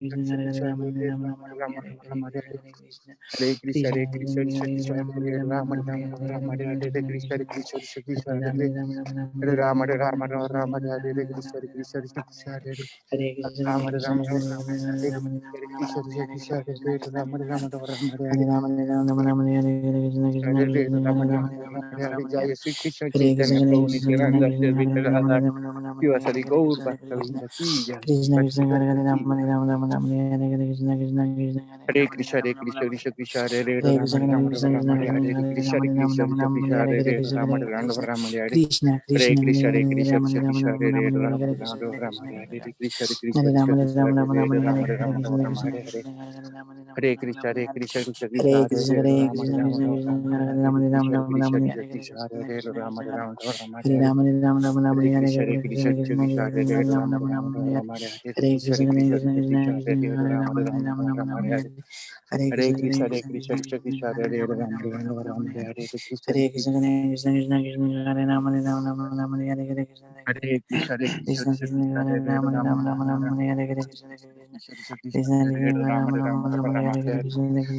Krishna Hare Rama Rama Rama Rama Hare Hare Krishna Krishna Krishna Krishna Hare Rama Rama Hare Hare Krishna Krishna Hare Rama Rama Rama Rama Hare Rama Hare Krishna Hare Krishna Krishna Hare Rama Rama Rama Hare Hare Krishna Krishna Krishna Hare Rama Rama Rama Hare Hare Krishna Krishna Krishna Hare Rama Rama Rama Rama Jaya Sri Krishna Hare Chaitanya Krishna Hare Prabhu Krishna Krishna Nityananda Shri Krishna Hare Rama Radha Rama Rama Rama Hare Shivasari Hare Gaur Krishna Krishna Bhaktavrinda Ki Jai Krishna Shri Krishna Hare Krishna Hare Ki Rama Jai Rama Rama Rama Hare Hare Krishna Krishna Krishna Hare Hare Rama Krishna Rama Hare Rama Krishna Rama Krishna Krishna Hare Hare Hare Rama Krishna Rama Krishna Rama Krishna Hare Hare Hare Krishna Rama Hare Rama Krishna Rama Krishna Rama Krishna Hare Hare Hare Hare Krishna Rama Hare Rama Krishna Rama Hare Hare Krishna Hare Krishna Krishna Hare Hare Krishna Rama Krishna Rama Krishna Rama Hare Hare Rama Rama Hare Rama Krishna Rama Krishna Hare Krishna Hare Krishna Hare Hare Krishna Rama Krishna Krishna Rama Hare Rama Hare Rama Rama Hare Rama Krishna Rama Krishna Hare Hare Krishna Hare Rama Rama Hare Rama Krishna Rama Hare Hare Krishna Krishna Krishna Hare Hare Krishna Hare Hare Rama Krishna Rama Krishna Rama Krishna Hare Rama Hare Rama Krishna Rama Krishna Rama Krishna Hare Krishna Krishna Hare Krishna Rama Krishna Rama Rama Hare Hare Rama Rama Rama Rama Hare Hare Krishna Hare Krishna Krishna Krishna Krishna Krishna Krishna Hare Rama Rama Rama Rama Hare Rama Hare Hare Krishna Krishna Hare Hare Krishna Krishna Krishna Krishna Krishna Krishna Hare Hare Rama Rama Rama Rama Rama Rama Rama Hare Hare Hare Krishna Krishna Hare Hare Krishna Krishna Krishna Krishna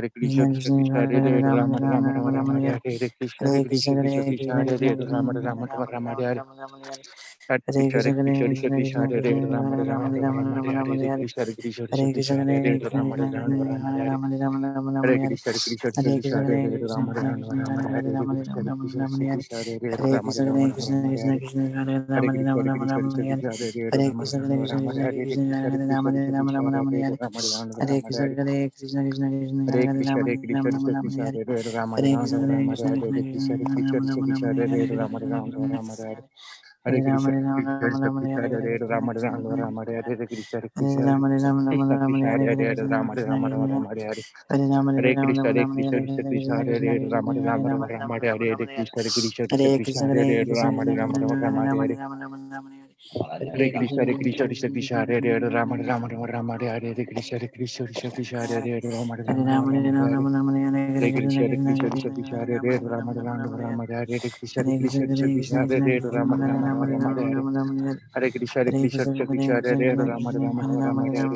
Krishna Krishna Hare Hare Rama Rama Rama Rama Rama Rama Rama Hare Krishna Hare Hare Krishna Hare Krishna Krishna Krishna Hare Rama Rama Rama Rama Hare Krishna Hare Krishna Hare Krishna Krishna Krishna Krishna Krishna Hare Hare Rama Rama Rama Rama Rama Rama Rama Hare Hare Krishna Krishna Krishna Krishna Krishna Hare Krishna Rama Rama Rama Rama Rama Rama Rama Hare Hare Krishna Krishna Hare Krishna Hare Krishna Krishna Krishna Krishna Krishna Hare Hare Rama Rama Rama Rama Rama Rama Rama Hare Hare Krishna Hare Hare Krishna Krishna Krishna Hare Krishna Krishna Hare Krishna Rama Krishna Rama Rama Rama Rama Hare Rama Hare Hare Hare Krishna Krishna Hare Krishna Hare Krishna Krishna Krishna Krishna Hare Krishna Rama Rama Rama Rama Rama Rama Hare Rama Hare Hare Krishna Hare Krishna Hare Krishna Krishna Krishna Hare Hare Krishna Rama Krishna Rama Krishna Rama Hare Hare Rama Rama Rama Rama Hare Hare Krishna Hare Krishna Krishna Hare Krishna Krishna Hare Hare Krishna Rama Krishna Rama Krishna Rama Hare Hare Rama Krishna Rama Hare Rama Krishna Rama Hare Krishna Hare Hare Rama Krishna Rama Hare Rama Krishna Krishna Hare Krishna Hare Hare Rama Krishna Rama Hare Rama Krishna Rama Krishna Hare Krishna Hare Hare Rama Krishna Rama Hare Krishna Rama Krishna Hare Krishna Krishna Hare Hare Rama Krishna Rama Krishna Rama Hare Hare Rama Hare Rama Krishna Hare Hare Krishna Krishna Krishna Hare Hare Krishna Rama Hare Krishna Rama Krishna Rama Krishna Hare Hare Rama Hare Rama Krishna Hare Rama Krishna Hare Krishna Hare Krishna Hare Krishna Krishna Rama Krishna Rama Krishna Rama Hare Hare Rama Krishna Rama Krishna Rama Hare Hare Hare Krishna Rama Krishna Rama Krishna Hare Rama Rama Rama Hare Krishna Krishna Krishna Krishna Hare Rama Rama Rama Hare Hare Krishna Hare Krishna Krishna Krishna Hare Rama Rama Rama Hare Krishna Krishna Krishna Krishna Hare Rama Rama Rama Hare Hare Krishna, Hare Krishna, Krishna Krishna, Hare Hare, Rama Rama Rama Rama, Hare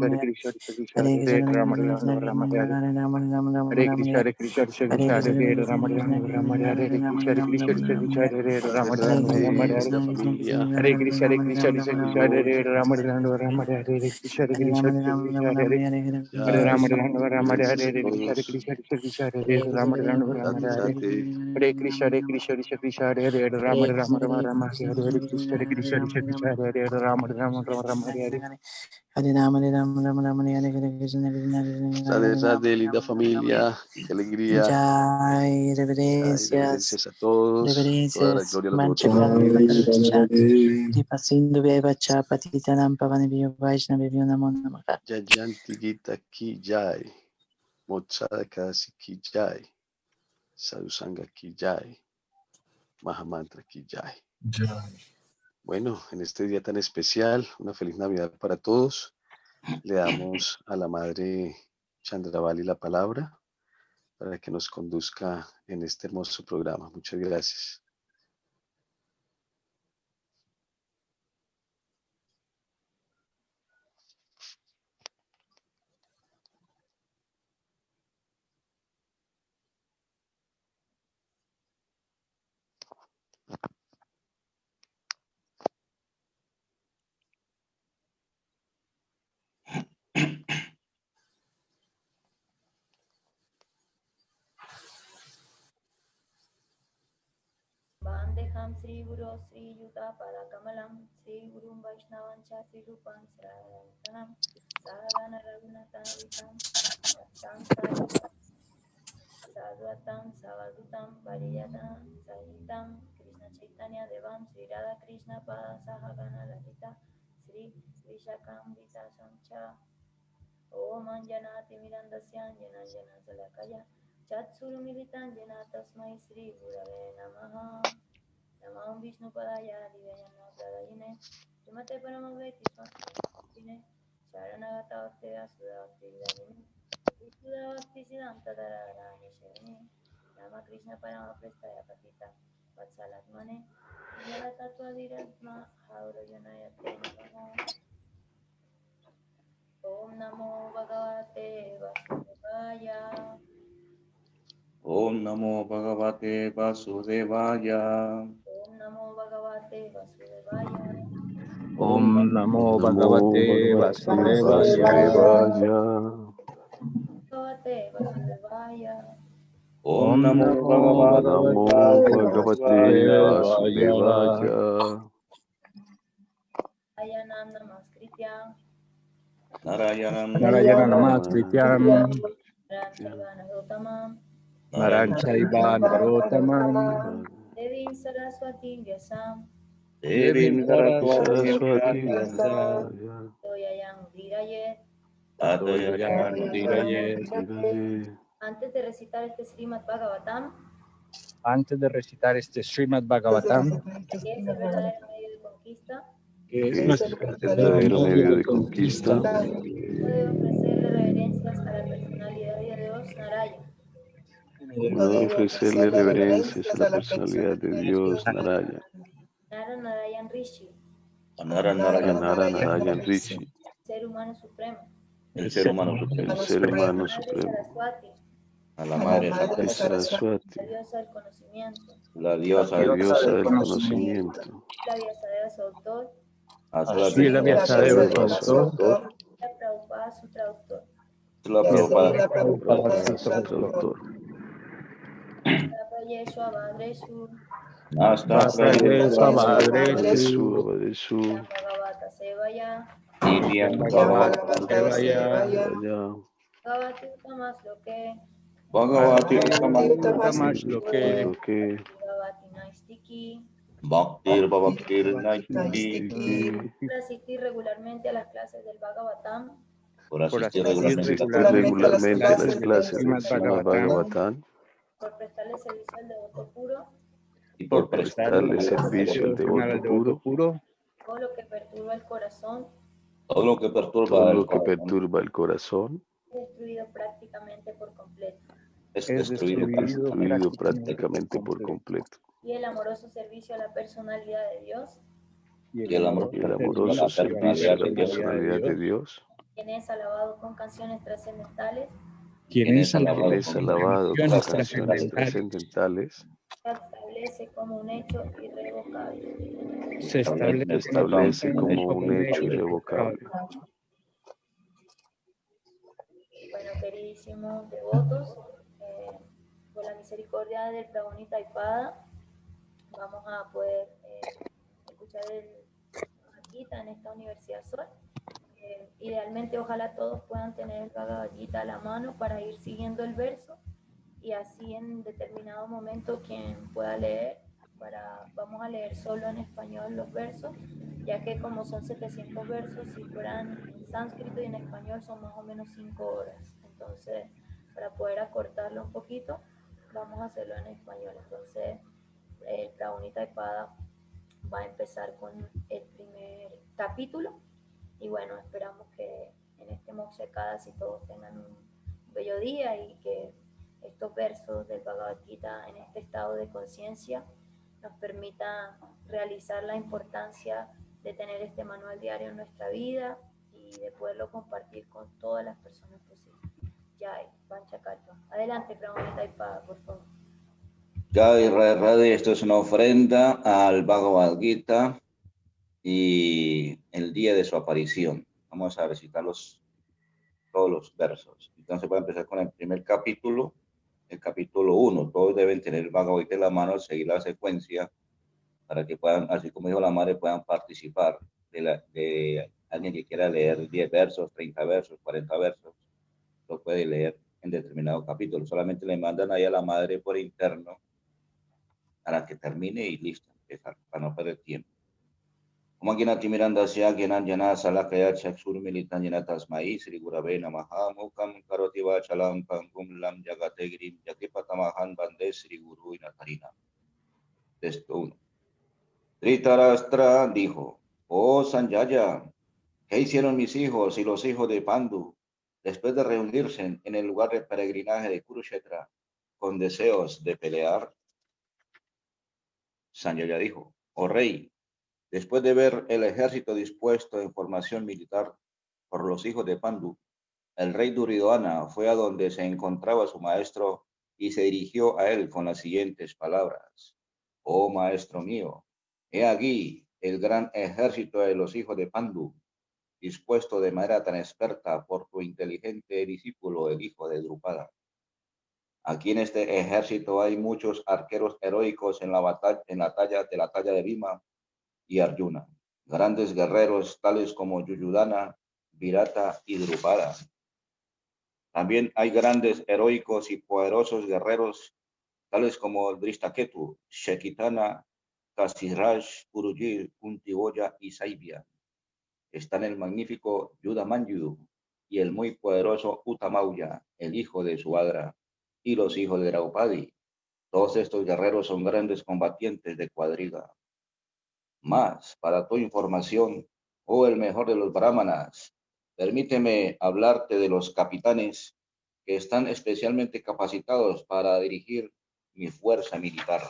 Hare Krishna, Hare Krishna, Krishna Krishna, Hare Hare, Rama Rama Rama Rama, Hare Hare Krishna, Hare Krishna, Krishna Krishna, Hare Hare, Rama Rama Rama, Hare Hare Krishna, Hare Krishna, Krishna Krishna, Hare Hare, Rama Rama Rama, Hare Hare Krishna, Hare Krishna, Krishna Krishna, Hare Hare, Rama Rama Rama, Hare Hare Krishna, Hare Krishna, Krishna Krishna, Hare Hare, Rama Rama Rama, Hare Hare Krishna, Hare Krishna, Krishna Krishna, Hare Hare, Rama Rama Rama, Hare Hare Krishna, Hare Krishna, Krishna Krishna, Hare Hare, Rama Rama Rama, Hare Hare Krishna, Hare Krishna Krishna, Hare Hare Krishna, Hare Krishna, Krishna Krishna, Hare Hare, Rama Rama Rama, Hare Hare Krishna, Hare Krishna, Krishna Krishna, Hare Hare Hare Rama Rama Rama, Hare Hare Krishna, Hare Krishna, Krishna Krishna, Hare Hare, Rama Rama Rama, Hare Hare Hare Krishna, Hare Krishna, Krishna Krishna, Hare Hare, Rama Rama Rama, Hare Hare Krishna, Hare Krishna, Krishna Krishna, Hare Hare, Rama Rama Rama, Hare Hare Radhe, linda familia, qué alegría. Jai, Ay, reverencias, reverencias a todos. Toda la reverencias, gloria a los devotos de mancha Dios. kalpataruscha, kripa sindhu vacha patitanam pavanebhyo vaishnavebhyo namo namaha. Jayanti Gita Ki Jai. Mochada Kasi Ki Jai. Sadhusanga Ki Jai. Mahamantra Ki Jai. Bueno, en este día tan especial, una feliz Navidad para todos. Le damos a la Madre Chandravali la palabra para que nos conduzca en este hermoso programa. Muchas gracias. Vandeham Sri Guru Sri Yuta Padakamalam Sri Guru Vaishnavancha Sri Rupam Sarantanam Sahagana Raghunatha Vitam Tam Sadvatam Savadutam Pariyadam Sahitam Krishna Chaitanya Devam Sri Radha Krishna Pada Sahagana Lalita Sri Vishakambita Samcha Om Anjanati Mirandasya Jananjana Salakaya Chatsuru Militan Jana Tasmai Sri Gurave Namaha Namam Vishnu Padaya Divayana Pradayine Srimate Paramaveti Swastikine Sharanagata Bhakti Asudavakti Vidayine Visudavakti Siddhanta Dhararani Sharine Rama Krishna Parama Prestaya Patita Vatsalatmane Niyara Tattva Viratma Haurayana Yate Namaha Namo Bhagavate Vasudevaya. Om Namo Bhagavate Vasudevaya. Om Namo Bhagavate Vasudevaya. Om Namo Bhagavate Vasudevaya. Vasudevaya. Bhagavate Vasudevaya. Om Namo Namo Bhagavate Bhagavate Vasudevaya. Vasudevaya. Ayanam Namaskritya. Narayanam Narayana Namaskrityam Ramchaiva Narottamam. Naranchaiva Narottamam Devim Saraswati Vyasam. Devim Saraswati Saraswati Toyayam Virayet. Adayayam Diraye. Antes de recitar este Srimad Bhagavatam, Antes de recitar este Srimad Bhagavatam, que es el verdadero medio de conquista, que Que es nuestro es el verdadero medio de conquista, puede ofrecerle reverencias a la personalidad de Dios Narayana. uno debe ofrecerle reverencias a la personalidad de Dios Narayana, Nara Narayan Rishi, Nara Narayan, Nara Narayan Rishi, ser humano supremo. el ser humano el supremo. ser humano Madre supremo, Saraswati, A la Madre de Saraswati, Saraswati, la diosa del conocimiento. la diosa la del diosa del conocimiento, La Vyasadeva, su autor. Srila Vyasadeva, su su autor, autor, La Prabhupada, su traductor. La y Prabhupada. Prabhupada, su traductor. Hasta Yeshua Badreshu, Hasta Vasayesu Abhadesu, Abhadresu, Abhadesu, Bhagavata Sevaya, Indian Bhagavata Bhagavati. Sevaya, Vaya, Bhagavati Utamas Loke, Bhagavati Utamash Loke, lo que Bhagavati Naistiki. Bhaktir Bhaktir Naiki. Naistiki, Por asistir regularmente a las clases del Bhagavatam, Por por asistir asistir regularmente regularmente a las del clases del Srimad Srimad Bhagavatam Bhagavatam, por prestarle servicio al devoto puro, y por por prestarle prestarle servicio al devocional devoto al devoto puro, puro, todo lo que perturba el corazón todo lo que perturba todo el lo que corazón perturba el corazón, es destruido prácticamente por completo. es es destruido. destruido prácticamente prácticamente por completo. Y el amoroso servicio a la personalidad de Dios, Y el amor Y el amoroso servicio a la personalidad de Dios, quien es alabado con canciones trascendentales, quien Quien es es quien alabado es con alabado con canciones canciones trascendentales, trascendentales, se establece como un hecho irrevocable. se se establece como un hecho irrevocable. Bueno, queridísimos devotos, por la misericordia del Prabonita Ipada, vamos a poder escuchar el Bhagavad Gita en esta Universidad Sol. Idealmente, ojalá todos puedan tener el Bhagavad Gita a la mano para ir siguiendo el verso y así en determinado momento quien pueda leer, vamos a leer solo en español los versos, ya que como son 700 versos, si fueran en sánscrito y en español son más o menos 5 horas. Entonces, para poder acortarlo un poquito, vamos a hacerlo en español. Entonces, el Prabonita Ipada va a empezar con el primer capítulo y bueno, esperamos que en este Moksha Ekadasi todos tengan un bello día y que estos versos del Bhagavad Gita en este estado de conciencia nos permita realizar la importancia de tener este manual diario en nuestra vida y de poderlo compartir con todas las personas posibles. Jai, Panchakalpa. Adelante, Pramodita Ipada, por favor. Jai Radhe, esto es una ofrenda al Bhagavad Gita y el día de su aparición. Vamos a recitar todos los versos. Entonces voy a empezar con el primer capítulo, el capítulo 1. Todos deben tener el Bhagavad Gita en la mano, seguir la secuencia para que puedan, así como dijo la madre, puedan participar de alguien que quiera leer 10 versos, 30 versos, 40 versos, lo puede leer en determinado capítulo. Solamente le mandan ahí a la madre por interno para que termine y listo, empezar, para no perder tiempo. Om Gnati Mirandasya Gyananjana Salakaya Chakshur Militan Jana Tasmai Sri Gurave Namaha Mukam Karoti Vachalam Pangum Lam Jagate Grim Yakipatamahan Bande Sri Guru Inatarina. Texto 1. Dhritarashtra dijo: Oh Sanjaya, ¿qué hicieron mis hijos y los hijos de Pandu después de reunirse en el lugar de peregrinaje de Kurukshetra con deseos de pelear? Sanjaya dijo: Oh rey, después de ver el ejército dispuesto en formación militar por los hijos de Pandu, El rey Duryodhana fue a donde se encontraba su maestro y se dirigió a él con las siguientes palabras. Oh maestro mío, he aquí el gran ejército de los hijos de Pandu, dispuesto de manera tan experta por tu inteligente discípulo, el hijo de Drupada. Aquí en este ejército hay muchos arqueros heroicos en la talla de Bhima y Arjuna, grandes guerreros tales como Yuyudana, Virata y Drupada. También hay grandes, heroicos y poderosos guerreros tales como Drishtaketu, Shekitana, Kasiraj, Urujil, Kuntiboya y Saibya. Están el magnífico Yudamanyu y el muy poderoso Utamauya, el hijo de Suadra, y los hijos de Draupadi. Todos estos guerreros son grandes combatientes de cuadriga. Más, para tu información, oh el mejor de los brahmanas, permíteme hablarte de los capitanes que están especialmente capacitados para dirigir mi fuerza militar.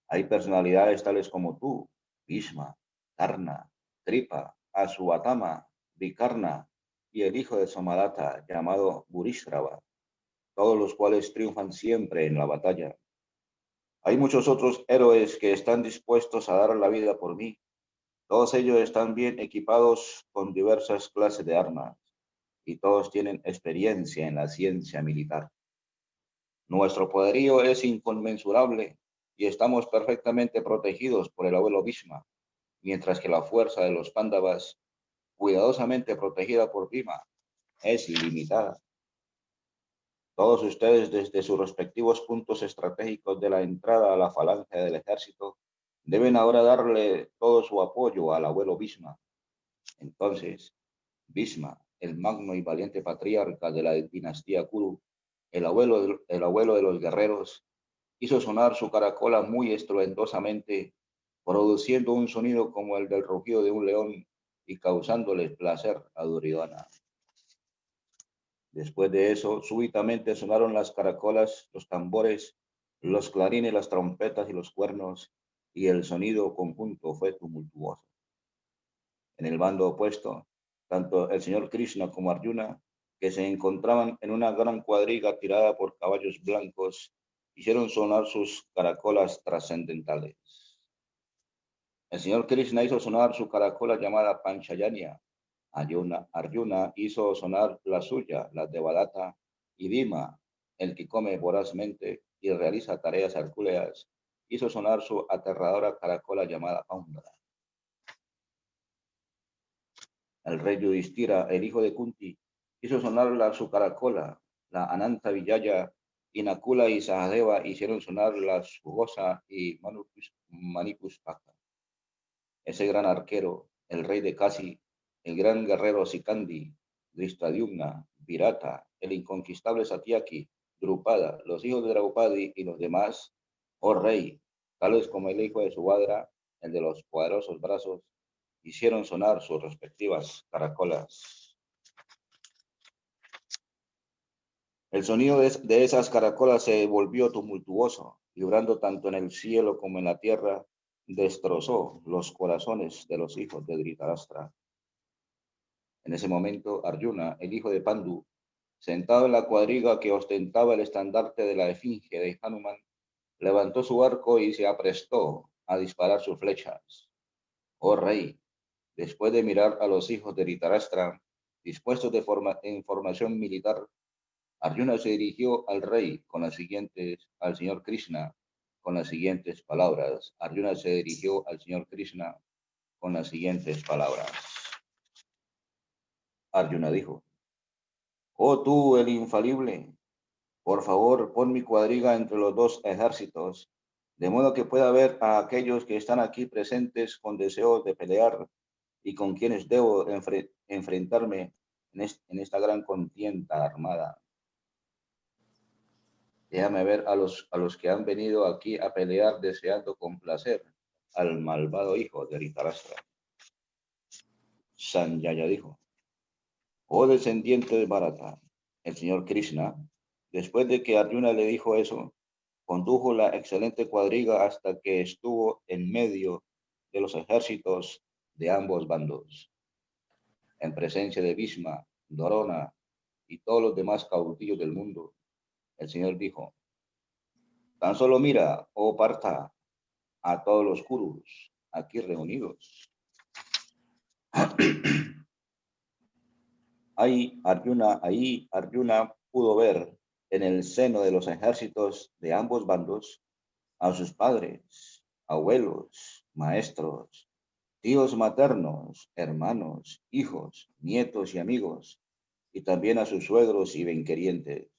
Hay personalidades tales como tú, Bhishma, Karna, Kripa, Asuatama, Vikarna y el hijo de Somadata llamado Burishrava, todos los cuales triunfan siempre en la batalla. Hay muchos otros héroes que están dispuestos a dar la vida por mí. Todos ellos están bien equipados con diversas clases de armas y todos tienen experiencia en la ciencia militar. Nuestro poderío es inconmensurable y estamos perfectamente protegidos por el abuelo Bhishma, mientras que la fuerza de los Pándavas, cuidadosamente protegida por Bhima, es ilimitada. Todos ustedes, desde sus respectivos puntos estratégicos de la entrada a la falange del ejército, deben ahora darle todo su apoyo al abuelo Bhishma. Entonces, Bhishma, el magno y valiente patriarca de la dinastía Kuru, el abuelo de los guerreros, hizo sonar su caracola muy estruendosamente, produciendo un sonido como el del rugido de un león y causándole placer a Duryodhana. Después de eso, súbitamente sonaron las caracolas, los tambores, los clarines, las trompetas y los cuernos, y el sonido conjunto fue tumultuoso. En el bando opuesto, tanto el señor Krishna como Arjuna, que se encontraban en una gran cuadriga tirada por caballos blancos, hicieron sonar sus caracolas trascendentales. El señor Krishna hizo sonar su caracola llamada Panchayanya. Arjuna hizo sonar la suya, la de Devadatta, y Bhima, el que come vorazmente y realiza tareas hercúleas, hizo sonar su aterradora caracola llamada Paundara. El rey Yudhishthira, el hijo de Kunti, hizo sonar su caracola, la Ananta Vijaya, y Nakula y Sahadeva hicieron sonar la Sugosa y Manipuspaka. Ese gran arquero, el rey de Kasi, el gran guerrero Sikandi, Drishtadyumna, Virata, el inconquistable Satyaki, Drupada, los hijos de Draupadi y los demás, oh rey, tales como el hijo de Subhadra, el de los poderosos brazos, hicieron sonar sus respectivas caracolas. El sonido de esas caracolas se volvió tumultuoso, vibrando tanto en el cielo como en la tierra, destrozó los corazones de los hijos de Dhritarashtra. En ese momento, Arjuna, el hijo de Pandu, sentado en la cuadriga que ostentaba el estandarte de la esfinge de Hanuman, levantó su arco y se aprestó a disparar sus flechas. Oh rey, después de mirar a los hijos de Dhritarashtra, dispuestos en formación militar, Arjuna se dirigió al rey al señor Krishna, con las siguientes palabras. Arjuna se dirigió al señor Krishna con las siguientes palabras. Arjuna dijo: oh tú, el infalible, por favor, pon mi cuadriga entre los dos ejércitos, de modo que pueda ver a aquellos que están aquí presentes con deseo de pelear y con quienes debo enfrentarme en esta gran contienda armada. Déjame ver a los que han venido aquí a pelear deseando complacer al malvado hijo de Dhritarashtra. Sanjaya dijo: oh descendiente de Bharata, el señor Krishna, después de que Arjuna le dijo eso, condujo la excelente cuadriga hasta que estuvo en medio de los ejércitos de ambos bandos. En presencia de Bhishma, Dorona y todos los demás caudillos del mundo, el Señor dijo, tan solo mira, oh Partha, a todos los Kurus aquí reunidos. Ahí Arjuna pudo ver en el seno de los ejércitos de ambos bandos a sus padres, abuelos, maestros, tíos maternos, hermanos, hijos, nietos y amigos, y también a sus suegros y bienquerientes.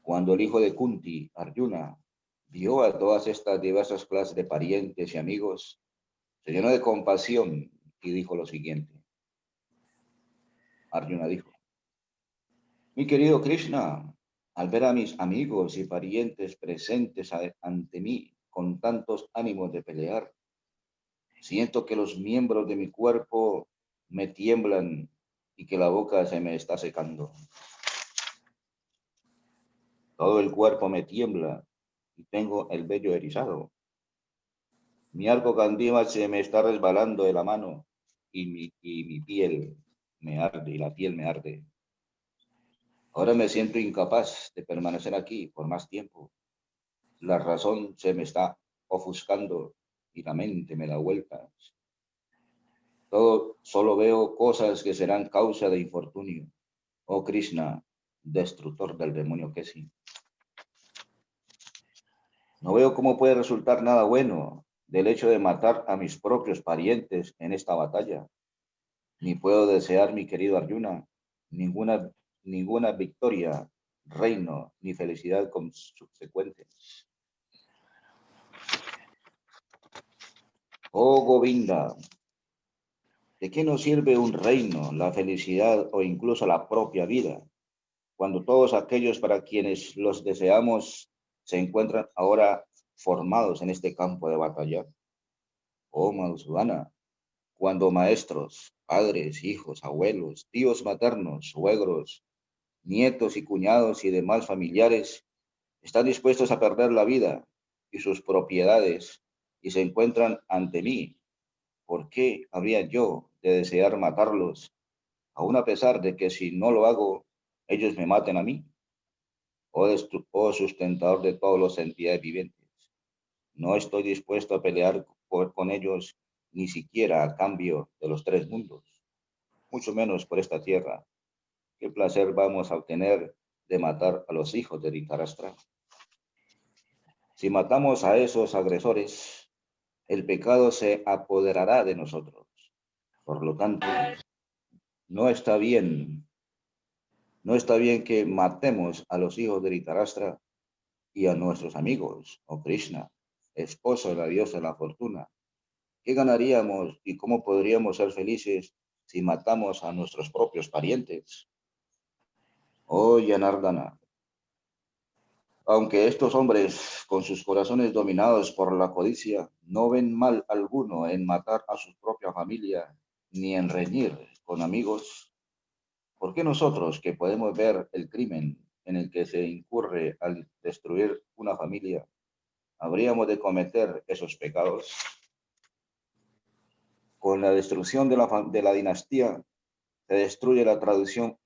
Cuando el hijo de Kunti, Arjuna, vio a todas estas diversas clases de parientes y amigos, se llenó de compasión y dijo lo siguiente. Arjuna dijo, mi querido Krishna, al ver a mis amigos y parientes presentes ante mí con tantos ánimos de pelear, siento que los miembros de mi cuerpo me tiemblan y que la boca se me está secando. Todo el cuerpo me tiembla y tengo el vello erizado. Mi arco candima se me está resbalando de la mano y mi piel me arde y la piel me arde. Ahora me siento incapaz de permanecer aquí por más tiempo. La razón se me está ofuscando y la mente me da vueltas. Solo veo cosas que serán causa de infortunio. Oh Krishna, destructor del demonio Kesi. No veo cómo puede resultar nada bueno del hecho de matar a mis propios parientes en esta batalla. Ni puedo desear, mi querido Arjuna, ninguna victoria, reino, ni felicidad subsecuente. Oh Govinda, ¿de qué nos sirve un reino, la felicidad o incluso la propia vida, cuando todos aquellos para quienes los deseamos se encuentran ahora formados en este campo de batalla? Oh Madhusudana, cuando maestros, padres, hijos, abuelos, tíos maternos, suegros, nietos y cuñados y demás familiares están dispuestos a perder la vida y sus propiedades y se encuentran ante mí, ¿por qué habría yo de desear matarlos, aun a pesar de que si no lo hago, ellos me maten a mí? Oh sustentador de todos los entidades vivientes, no estoy dispuesto a pelear con ellos ni siquiera a cambio de los tres mundos, mucho menos por esta tierra. ¿Qué placer vamos a obtener de matar a los hijos de Dhritarashtra? Si matamos a esos agresores, el pecado se apoderará de nosotros. Por lo tanto, no está bien que matemos a los hijos de Dhritarashtra y a nuestros amigos, oh Krishna, esposo de la diosa de la fortuna. ¿Qué ganaríamos y cómo podríamos ser felices si matamos a nuestros propios parientes? Oh Janardana, aunque estos hombres, con sus corazones dominados por la codicia, no ven mal alguno en matar a su propia familia ni en reñir con amigos, ¿por qué nosotros, que podemos ver el crimen en el que se incurre al destruir una familia, habríamos de cometer esos pecados? Con la destrucción de la dinastía se destruye la tradición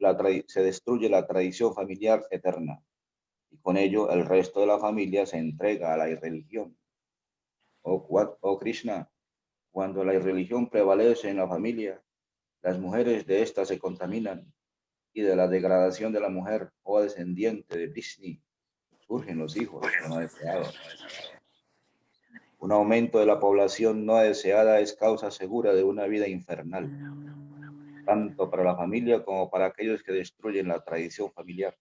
familiar eterna, y con ello el resto de la familia se entrega a la irreligión. Oh Krishna, cuando la irreligión prevalece en la familia, las mujeres de ésta se contaminan, y de la degradación de la mujer, oh descendiente de Vishnu, surgen los hijos no deseados. Un aumento de la población no deseada es causa segura de una vida infernal, tanto para la familia como para aquellos que destruyen la tradición familiar.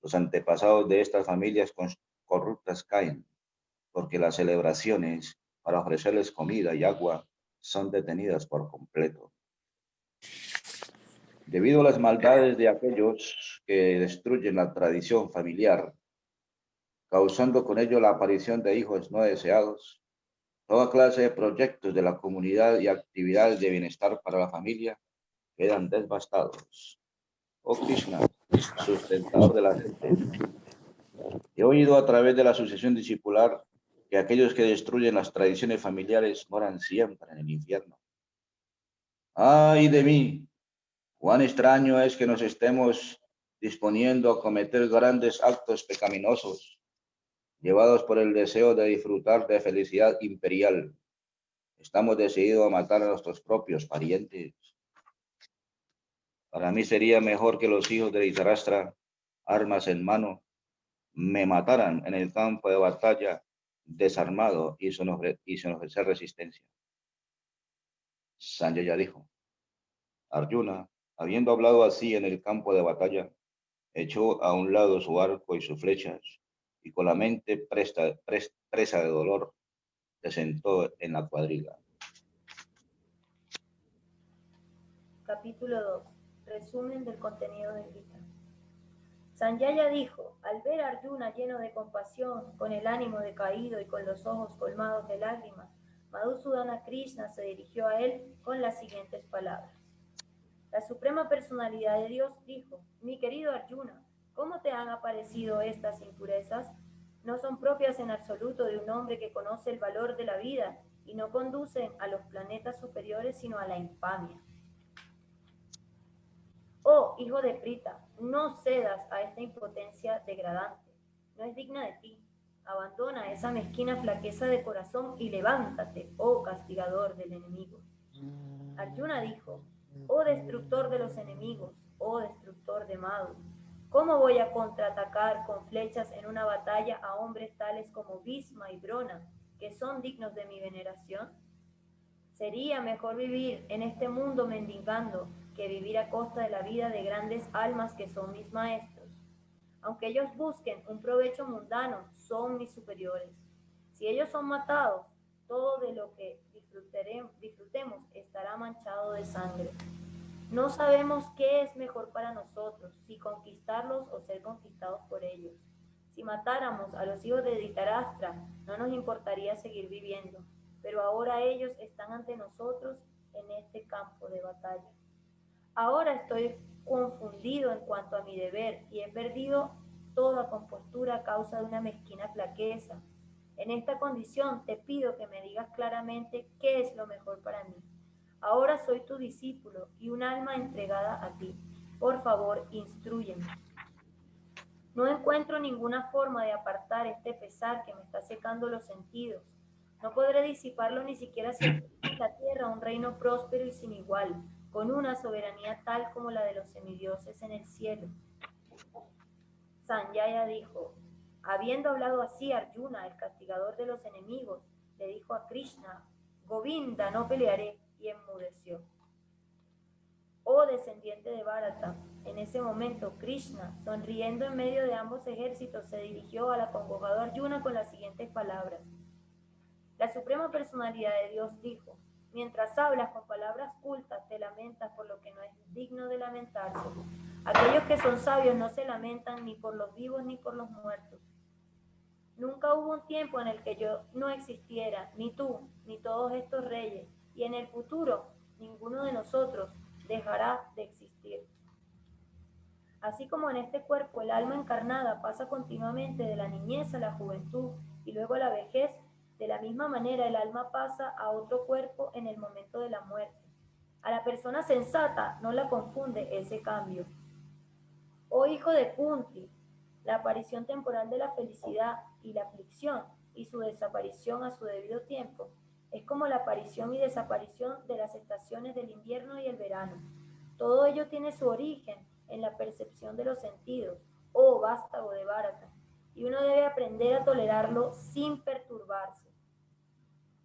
Los antepasados de estas familias corruptas caen, porque las celebraciones para ofrecerles comida y agua son detenidas por completo. Debido a las maldades de aquellos que destruyen la tradición familiar, causando con ello la aparición de hijos no deseados, toda clase de proyectos de la comunidad y actividades de bienestar para la familia quedan devastados. Oh Krishna, sustentador de la gente, he oído a través de la sucesión discipular que aquellos que destruyen las tradiciones familiares moran siempre en el infierno. ¡Ay de mí! Cuán extraño es que nos estemos disponiendo a cometer grandes actos pecaminosos, llevados por el deseo de disfrutar de felicidad imperial. Estamos decididos a matar a nuestros propios parientes. Para mí sería mejor que los hijos de Dhritarashtra, armas en mano, me mataran en el campo de batalla desarmado y sin ofrecer resistencia. Sanjaya dijo: Arjuna, habiendo hablado así en el campo de batalla, echó a un lado su arco y sus flechas, y con la mente presa de dolor, se sentó en la cuadriga. Capítulo 2. Resumen del contenido del Gita. Sanjaya dijo: al ver a Arjuna lleno de compasión, con el ánimo decaído y con los ojos colmados de lágrimas, Madhusudana Krishna se dirigió a él con las siguientes palabras. La Suprema Personalidad de Dios dijo: mi querido Arjuna, ¿cómo te han aparecido estas impurezas? No son propias en absoluto de un hombre que conoce el valor de la vida y no conducen a los planetas superiores sino a la infamia. Oh, hijo de Prita, no cedas a esta impotencia degradante. No es digna de ti. Abandona esa mezquina flaqueza de corazón y levántate, oh castigador del enemigo. Arjuna dijo: oh destructor de los enemigos, oh destructor de Madhu, ¿cómo voy a contraatacar con flechas en una batalla a hombres tales como Bhisma y Drona, que son dignos de mi veneración? Sería mejor vivir en este mundo mendigando que vivir a costa de la vida de grandes almas que son mis maestros. Aunque ellos busquen un provecho mundano, son mis superiores. Si ellos son matados, todo de lo que disfrutemos estará manchado de sangre. No sabemos qué es mejor para nosotros, si conquistarlos o ser conquistados por ellos. Si matáramos a los hijos de Dhritarashtra, no nos importaría seguir viviendo, pero ahora ellos están ante nosotros en este campo de batalla. Ahora estoy confundido en cuanto a mi deber y he perdido toda compostura a causa de una mezquina flaqueza. En esta condición te pido que me digas claramente qué es lo mejor para mí. Ahora soy tu discípulo y un alma entregada a ti. Por favor, instrúyeme. No encuentro ninguna forma de apartar este pesar que me está secando los sentidos. No podré disiparlo ni siquiera si en la tierra un reino próspero y sin igual, con una soberanía tal como la de los semidioses en el cielo. Sanjaya dijo: habiendo hablado así, Arjuna, el castigador de los enemigos, le dijo a Krishna: Govinda, no pelearé, y enmudeció. Oh descendiente de Bharata, en ese momento Krishna, sonriendo en medio de ambos ejércitos, se dirigió al acongojado Arjuna con las siguientes palabras. La Suprema Personalidad de Dios dijo: mientras hablas con palabras cultas, te lamentas por lo que no es digno de lamentarse. Aquellos que son sabios no se lamentan ni por los vivos ni por los muertos. Nunca hubo un tiempo en el que yo no existiera, ni tú, ni todos estos reyes, y en el futuro ninguno de nosotros dejará de existir. Así como en este cuerpo el alma encarnada pasa continuamente de la niñez a la juventud y luego a la vejez, de la misma manera el alma pasa a otro cuerpo en el momento de la muerte. A la persona sensata no la confunde ese cambio. Oh hijo de Kunti, la aparición temporal de la felicidad y la aflicción y su desaparición a su debido tiempo es como la aparición y desaparición de las estaciones del invierno y el verano. Todo ello tiene su origen en la percepción de los sentidos, oh vástago de Bharata, y uno debe aprender a tolerarlo sin perturbarse.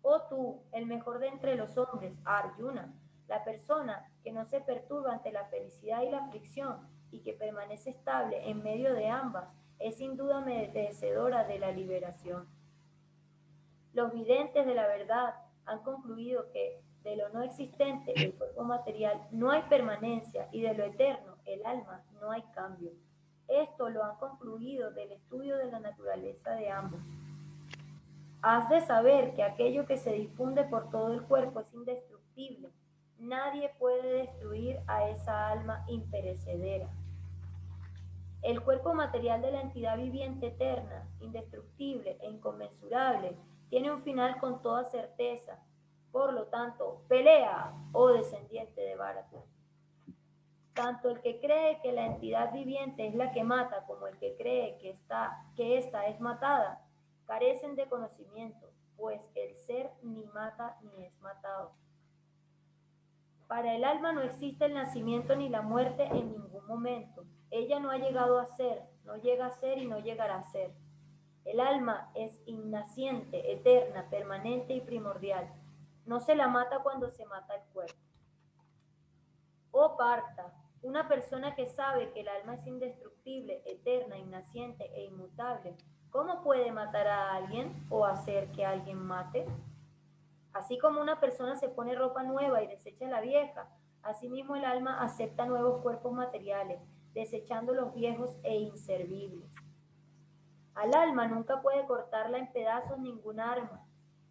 Oh tú, el mejor de entre los hombres, Arjuna, la persona que no se perturba ante la felicidad y la aflicción y que permanece estable en medio de ambas, es sin duda merecedora de la liberación. Los videntes de la verdad han concluido que de lo no existente, el cuerpo material, no hay permanencia y de lo eterno, el alma, no hay cambio. Esto lo han concluido del estudio de la naturaleza de ambos. Has de saber que aquello que se difunde por todo el cuerpo es indestructible. Nadie puede destruir a esa alma imperecedera. El cuerpo material de la entidad viviente eterna, indestructible e inconmensurable, tiene un final con toda certeza. Por lo tanto, pelea, oh descendiente de Bharata. Tanto el que cree que la entidad viviente es la que mata como el que cree que ésta es matada, carecen de conocimiento, pues el ser ni mata ni es matado. Para el alma no existe el nacimiento ni la muerte en ningún momento. Ella no ha llegado a ser, no llega a ser y no llegará a ser. El alma es innaciente, eterna, permanente y primordial. No se la mata cuando se mata el cuerpo. Oh Partha, una persona que sabe que el alma es indestructible, eterna, innaciente e inmutable, ¿cómo puede matar a alguien o hacer que alguien mate? Así como una persona se pone ropa nueva y desecha la vieja, asimismo el alma acepta nuevos cuerpos materiales, desechando los viejos e inservibles. Al alma nunca puede cortarla en pedazos ningún arma,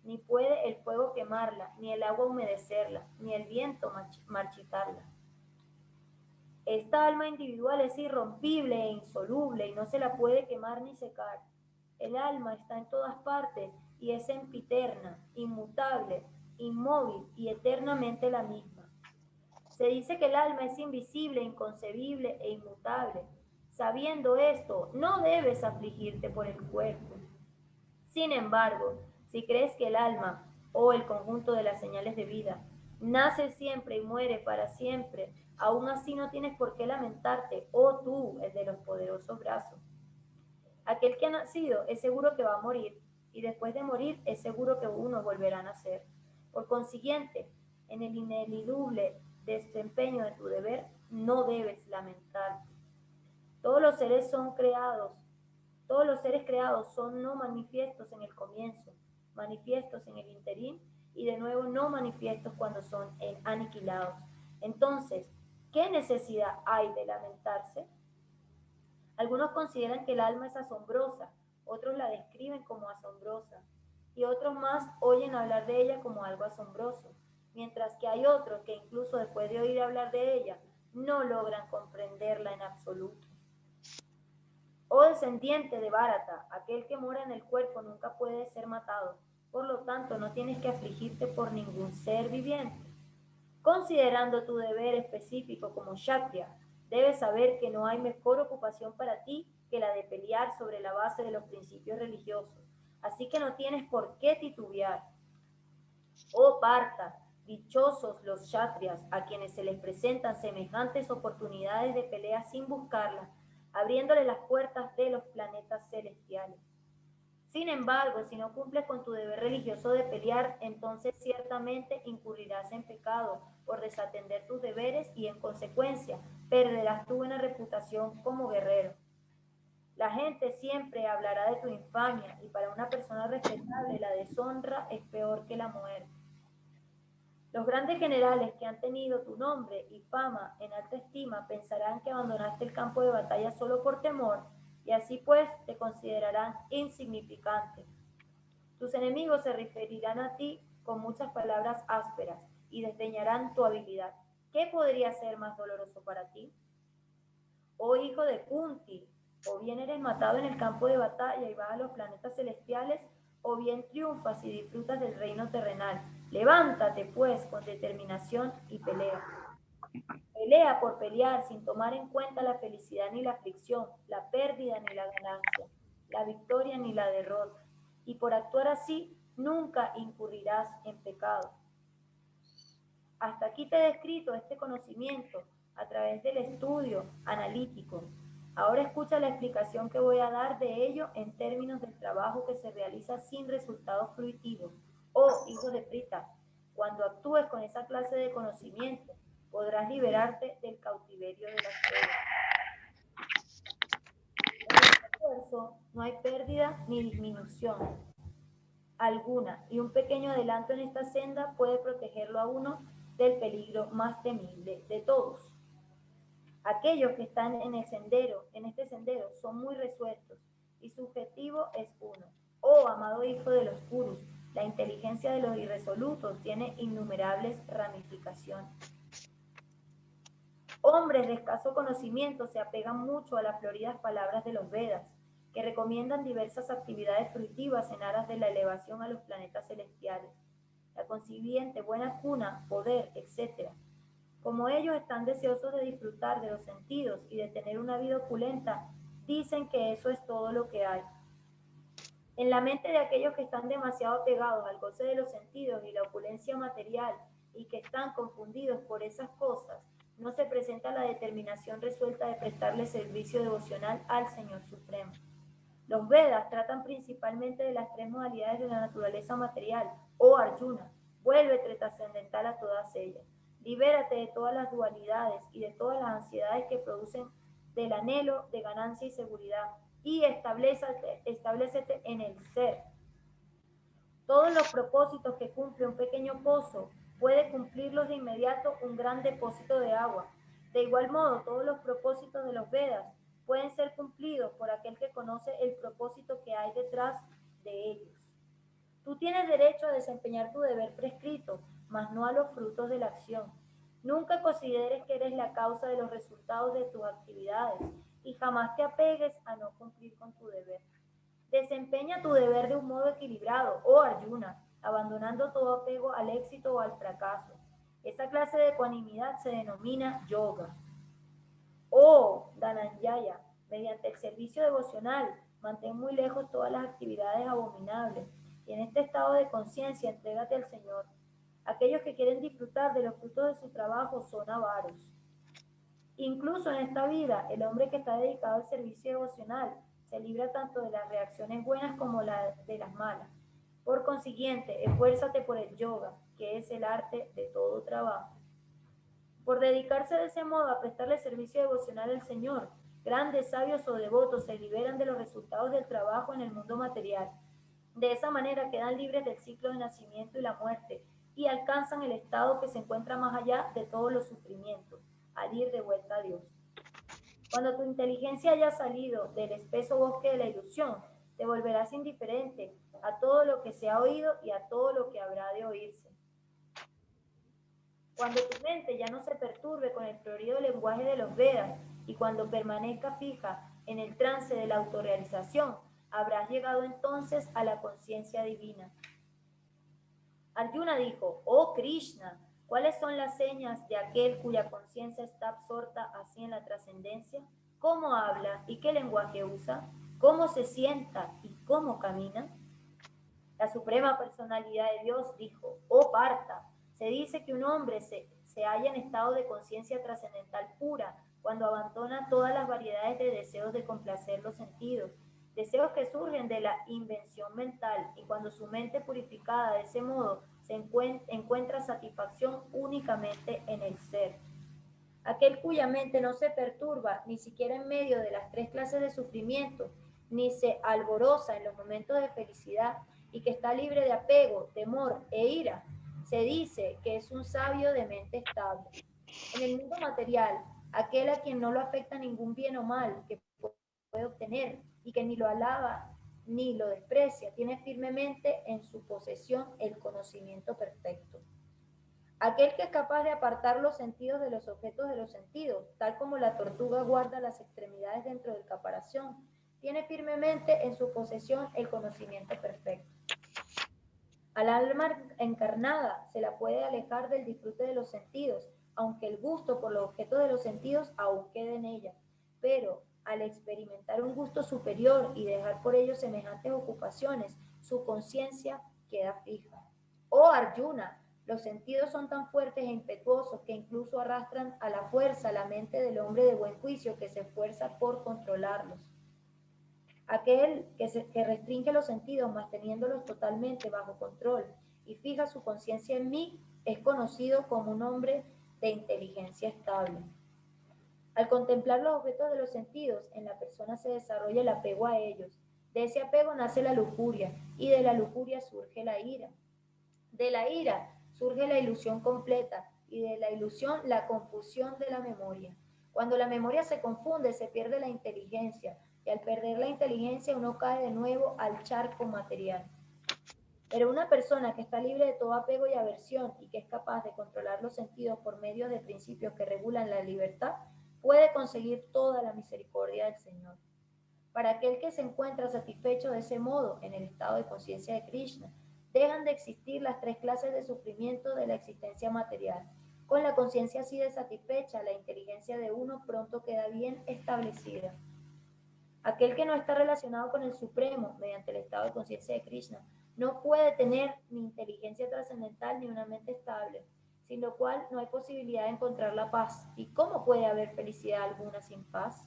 ni puede el fuego quemarla, ni el agua humedecerla, ni el viento marchitarla. Esta alma individual es irrompible e insoluble y no se la puede quemar ni secar. El alma está en todas partes y es sempiterna, inmutable, inmóvil y eternamente la misma. Se dice que el alma es invisible, inconcebible e inmutable. Sabiendo esto, no debes afligirte por el cuerpo. Sin embargo, si crees que el alma, o el conjunto de las señales de vida, nace siempre y muere para siempre, aún así no tienes por qué lamentarte, oh tú, el de los poderosos brazos. Aquel que ha nacido es seguro que va a morir, y después de morir es seguro que uno volverá a nacer. Por consiguiente, en el ineludible desempeño de tu deber, no debes lamentarte. Todos los seres creados son no manifiestos en el comienzo, manifiestos en el interín y de nuevo no manifiestos cuando son aniquilados. Entonces, ¿qué necesidad hay de lamentarse? Algunos consideran que el alma es asombrosa, otros la describen como asombrosa, y otros más oyen hablar de ella como algo asombroso, mientras que hay otros que incluso después de oír hablar de ella, no logran comprenderla en absoluto. Oh descendiente de Bharata, aquel que mora en el cuerpo nunca puede ser matado, por lo tanto no tienes que afligirte por ningún ser viviente. Considerando tu deber específico como Kshatriya, debes saber que no hay mejor ocupación para ti que la de pelear sobre la base de los principios religiosos, así que no tienes por qué titubear. Oh Partha, dichosos los Kshatriyas a quienes se les presentan semejantes oportunidades de pelea sin buscarlas, abriéndole las puertas de los planetas celestiales. Sin embargo, si no cumples con tu deber religioso de pelear, entonces ciertamente incurrirás en pecado por desatender tus deberes y en consecuencia perderás tu buena reputación como guerrero. La gente siempre hablará de tu infamia y para una persona respetable la deshonra es peor que la muerte. Los grandes generales que han tenido tu nombre y fama en alta estima pensarán que abandonaste el campo de batalla solo por temor y así pues te considerarán insignificante. Tus enemigos se referirán a ti con muchas palabras ásperas y desdeñarán tu habilidad. ¿Qué podría ser más doloroso para ti? Oh hijo de Kunti, o bien eres matado en el campo de batalla y vas a los planetas celestiales, o bien triunfas y disfrutas del reino terrenal. Levántate, pues, con determinación y pelea. Pelea por pelear sin tomar en cuenta la felicidad ni la aflicción, la pérdida ni la ganancia, la victoria ni la derrota. Y por actuar así, nunca incurrirás en pecado. Hasta aquí te he descrito este conocimiento a través del estudio analítico. Ahora escucha la explicación que voy a dar de ello en términos del trabajo que se realiza sin resultados fruitivos. Oh, hijo de Prita, cuando actúes con esa clase de conocimiento, podrás liberarte del cautiverio de las pruebas. En el esfuerzo no hay pérdida ni disminución alguna, y un pequeño adelanto en esta senda puede protegerlo a uno del peligro más temible de todos. Aquellos que están en este sendero, son muy resueltos y su objetivo es uno. Oh, amado hijo de los Kurus, la inteligencia de los irresolutos tiene innumerables ramificaciones. Hombres de escaso conocimiento se apegan mucho a las floridas palabras de los Vedas, que recomiendan diversas actividades fruitivas en aras de la elevación a los planetas celestiales, la consiguiente buena cuna, poder, etc. Como ellos están deseosos de disfrutar de los sentidos y de tener una vida opulenta, dicen que eso es todo lo que hay. En la mente de aquellos que están demasiado apegados al goce de los sentidos y la opulencia material y que están confundidos por esas cosas, no se presenta la determinación resuelta de prestarle servicio devocional al Señor Supremo. Los Vedas tratan principalmente de las tres modalidades de la naturaleza material, oh Arjuna, vuélvete trascendental a todas ellas. Libérate de todas las dualidades y de todas las ansiedades que producen del anhelo de ganancia y seguridad, y establécete en el ser. Todos los propósitos que cumple un pequeño pozo puede cumplirlos de inmediato un gran depósito de agua. De igual modo, todos los propósitos de los Vedas pueden ser cumplidos por aquel que conoce el propósito que hay detrás de ellos. Tú tienes derecho a desempeñar tu deber prescrito, mas no a los frutos de la acción. Nunca consideres que eres la causa de los resultados de tus actividades y jamás te apegues a no cumplir con tu deber. Desempeña tu deber de un modo equilibrado, oh Arjuna, abandonando todo apego al éxito o al fracaso. Esa clase de ecuanimidad se denomina yoga. Oh Dhananjaya, mediante el servicio devocional, mantén muy lejos todas las actividades abominables y en este estado de conciencia entrégate al Señor. Aquellos que quieren disfrutar de los frutos de su trabajo son avaros. Incluso en esta vida, el hombre que está dedicado al servicio devocional se libra tanto de las reacciones buenas como de las malas. Por consiguiente, esfuérzate por el yoga, que es el arte de todo trabajo. Por dedicarse de ese modo a prestarle servicio devocional al Señor, grandes sabios o devotos se liberan de los resultados del trabajo en el mundo material. De esa manera quedan libres del ciclo de nacimiento y la muerte y alcanzan el estado que se encuentra más allá de todos los sufrimientos, al ir de vuelta a Dios. Cuando tu inteligencia haya salido del espeso bosque de la ilusión, te volverás indiferente a todo lo que se ha oído y a todo lo que habrá de oírse. Cuando tu mente ya no se perturbe con el florido lenguaje de los Vedas y cuando permanezca fija en el trance de la autorrealización, habrás llegado entonces a la conciencia divina. Arjuna dijo, oh Krishna, ¿cuáles son las señas de aquel cuya conciencia está absorta así en la trascendencia? ¿Cómo habla y qué lenguaje usa? ¿Cómo se sienta y cómo camina? La Suprema Personalidad de Dios dijo, oh Partha, se dice que un hombre se halla en estado de conciencia trascendental pura cuando abandona todas las variedades de deseos de complacer los sentidos, deseos que surgen de la invención mental, y cuando su mente purificada de ese modo se encuentra satisfacción únicamente en el ser. Aquel cuya mente no se perturba ni siquiera en medio de las tres clases de sufrimiento, ni se alboroza en los momentos de felicidad, y que está libre de apego, temor e ira, se dice que es un sabio de mente estable. En el mundo material, aquel a quien no lo afecta ningún bien o mal que puede obtener y que ni lo alaba ni lo desprecia, tiene firmemente en su posesión el conocimiento perfecto. Aquel que es capaz de apartar los sentidos de los objetos de los sentidos, tal como la tortuga guarda las extremidades dentro del caparazón, tiene firmemente en su posesión el conocimiento perfecto. Al alma encarnada se la puede alejar del disfrute de los sentidos, aunque el gusto por los objetos de los sentidos aún quede en ella. Pero al experimentar un gusto superior y dejar por ello semejantes ocupaciones, su conciencia queda fija. Oh Arjuna, los sentidos son tan fuertes e impetuosos que incluso arrastran a la fuerza la mente del hombre de buen juicio que se esfuerza por controlarlos. Aquel que restringe los sentidos manteniéndolos totalmente bajo control y fija su conciencia en mí es conocido como un hombre de inteligencia estable. Al contemplar los objetos de los sentidos, en la persona se desarrolla el apego a ellos. De ese apego nace la lujuria y de la lujuria surge la ira. De la ira surge la ilusión completa y de la ilusión la confusión de la memoria. Cuando la memoria se confunde, se pierde la inteligencia, y al perder la inteligencia uno cae de nuevo al charco material. Pero una persona que está libre de todo apego y aversión y que es capaz de controlar los sentidos por medio de principios que regulan la libertad, puede conseguir toda la misericordia del Señor. Para aquel que se encuentra satisfecho de ese modo en el estado de conciencia de Krishna, dejan de existir las tres clases de sufrimiento de la existencia material. Con la conciencia así de satisfecha, la inteligencia de uno pronto queda bien establecida. Aquel que no está relacionado con el Supremo mediante el estado de conciencia de Krishna no puede tener ni inteligencia trascendental ni una mente estable, sin lo cual no hay posibilidad de encontrar la paz. ¿Y cómo puede haber felicidad alguna sin paz?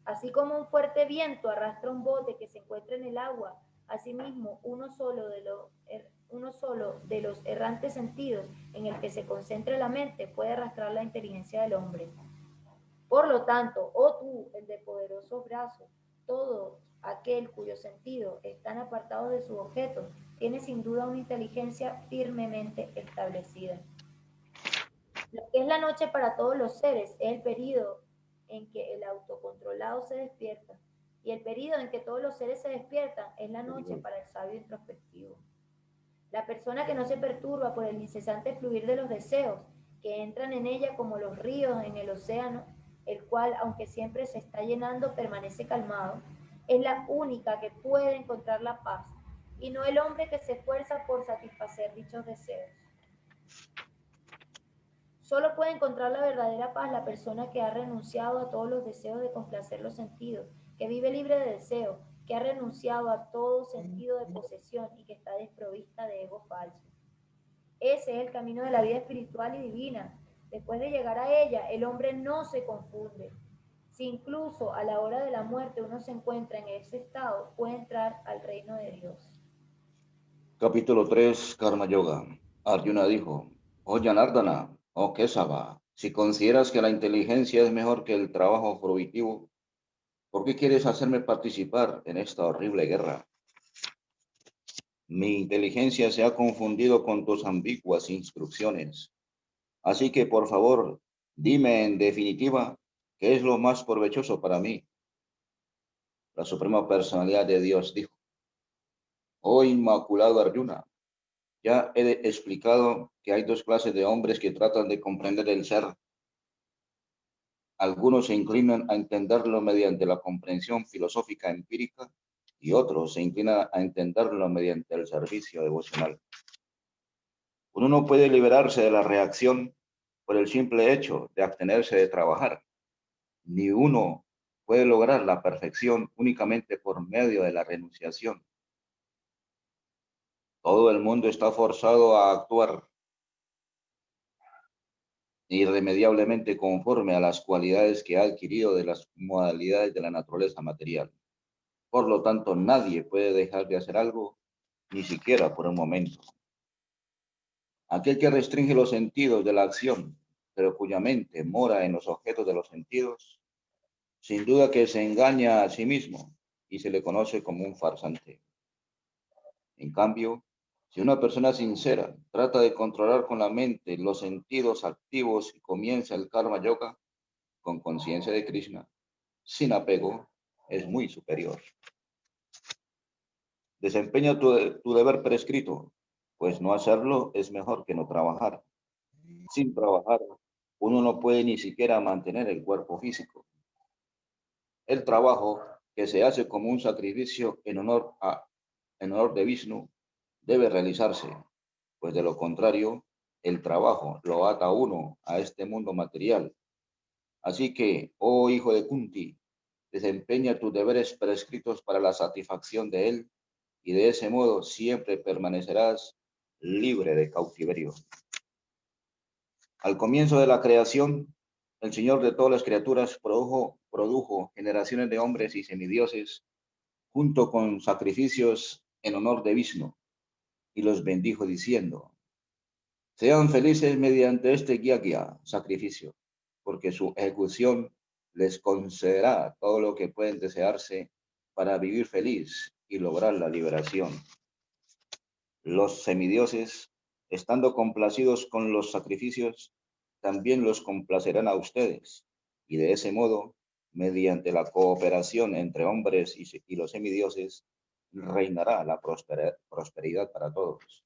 Así como un fuerte viento arrastra un bote que se encuentra en el agua, asimismo uno solo de los errantes sentidos en el que se concentra la mente puede arrastrar la inteligencia del hombre. Por lo tanto, oh tú, el de poderosos brazos, todo aquel cuyos sentidos están apartados de su objeto, tiene sin duda una inteligencia firmemente establecida. Lo que es la noche para todos los seres es el período en que el autocontrolado se despierta, y el período en que todos los seres se despiertan es la noche para el sabio introspectivo. La persona que no se perturba por el incesante fluir de los deseos, que entran en ella como los ríos en el océano, el cual, aunque siempre se está llenando, permanece calmado, es la única que puede encontrar la paz, y no el hombre que se esfuerza por satisfacer dichos deseos. Solo puede encontrar la verdadera paz la persona que ha renunciado a todos los deseos de complacer los sentidos, que vive libre de deseo, que ha renunciado a todo sentido de posesión y que está desprovista de ego falso. Ese es el camino de la vida espiritual y divina. Después de llegar a ella, el hombre no se confunde. Si incluso a la hora de la muerte uno se encuentra en ese estado, puede entrar al reino de Dios. Capítulo 3, Karma Yoga. Arjuna dijo, oh Janardana, oh Kesava, si consideras que la inteligencia es mejor que el trabajo fruitivo, ¿por qué quieres hacerme participar en esta horrible guerra? Mi inteligencia se ha confundido con tus ambiguas instrucciones. Así que, por favor, dime en definitiva qué es lo más provechoso para mí. La Suprema Personalidad de Dios dijo, oh Inmaculado Arjuna, ya he explicado que hay dos clases de hombres que tratan de comprender el ser. Algunos se inclinan a entenderlo mediante la comprensión filosófica empírica y otros se inclinan a entenderlo mediante el servicio devocional. Uno no puede liberarse de la reacción por el simple hecho de abstenerse de trabajar, ni uno puede lograr la perfección únicamente por medio de la renunciación. Todo el mundo está forzado a actuar irremediablemente conforme a las cualidades que ha adquirido de las modalidades de la naturaleza material. Por lo tanto, nadie puede dejar de hacer algo, ni siquiera por un momento. Aquel que restringe los sentidos de la acción, pero cuya mente mora en los objetos de los sentidos, sin duda que se engaña a sí mismo y se le conoce como un farsante. En cambio, si una persona sincera trata de controlar con la mente los sentidos activos y comienza el karma yoga con conciencia de Krishna, sin apego, es muy superior. Desempeña tu deber prescrito, pues no hacerlo es mejor que no trabajar. Sin trabajar, uno no puede ni siquiera mantener el cuerpo físico. El trabajo, que se hace como un sacrificio en honor de Vishnu, debe realizarse, pues de lo contrario, el trabajo lo ata a uno a este mundo material. Así que, oh hijo de Kunti, desempeña tus deberes prescritos para la satisfacción de él, y de ese modo siempre permanecerás libre de cautiverio. Al comienzo de la creación, el Señor de todas las criaturas produjo generaciones de hombres y semidioses, junto con sacrificios en honor de Vishnu, y los bendijo diciendo, sean felices mediante este yagya, sacrificio, porque su ejecución les concederá todo lo que pueden desearse para vivir feliz y lograr la liberación. Los semidioses, estando complacidos con los sacrificios, también los complacerán a ustedes, y de ese modo, mediante la cooperación entre hombres y los semidioses, reinará la prosperidad para todos.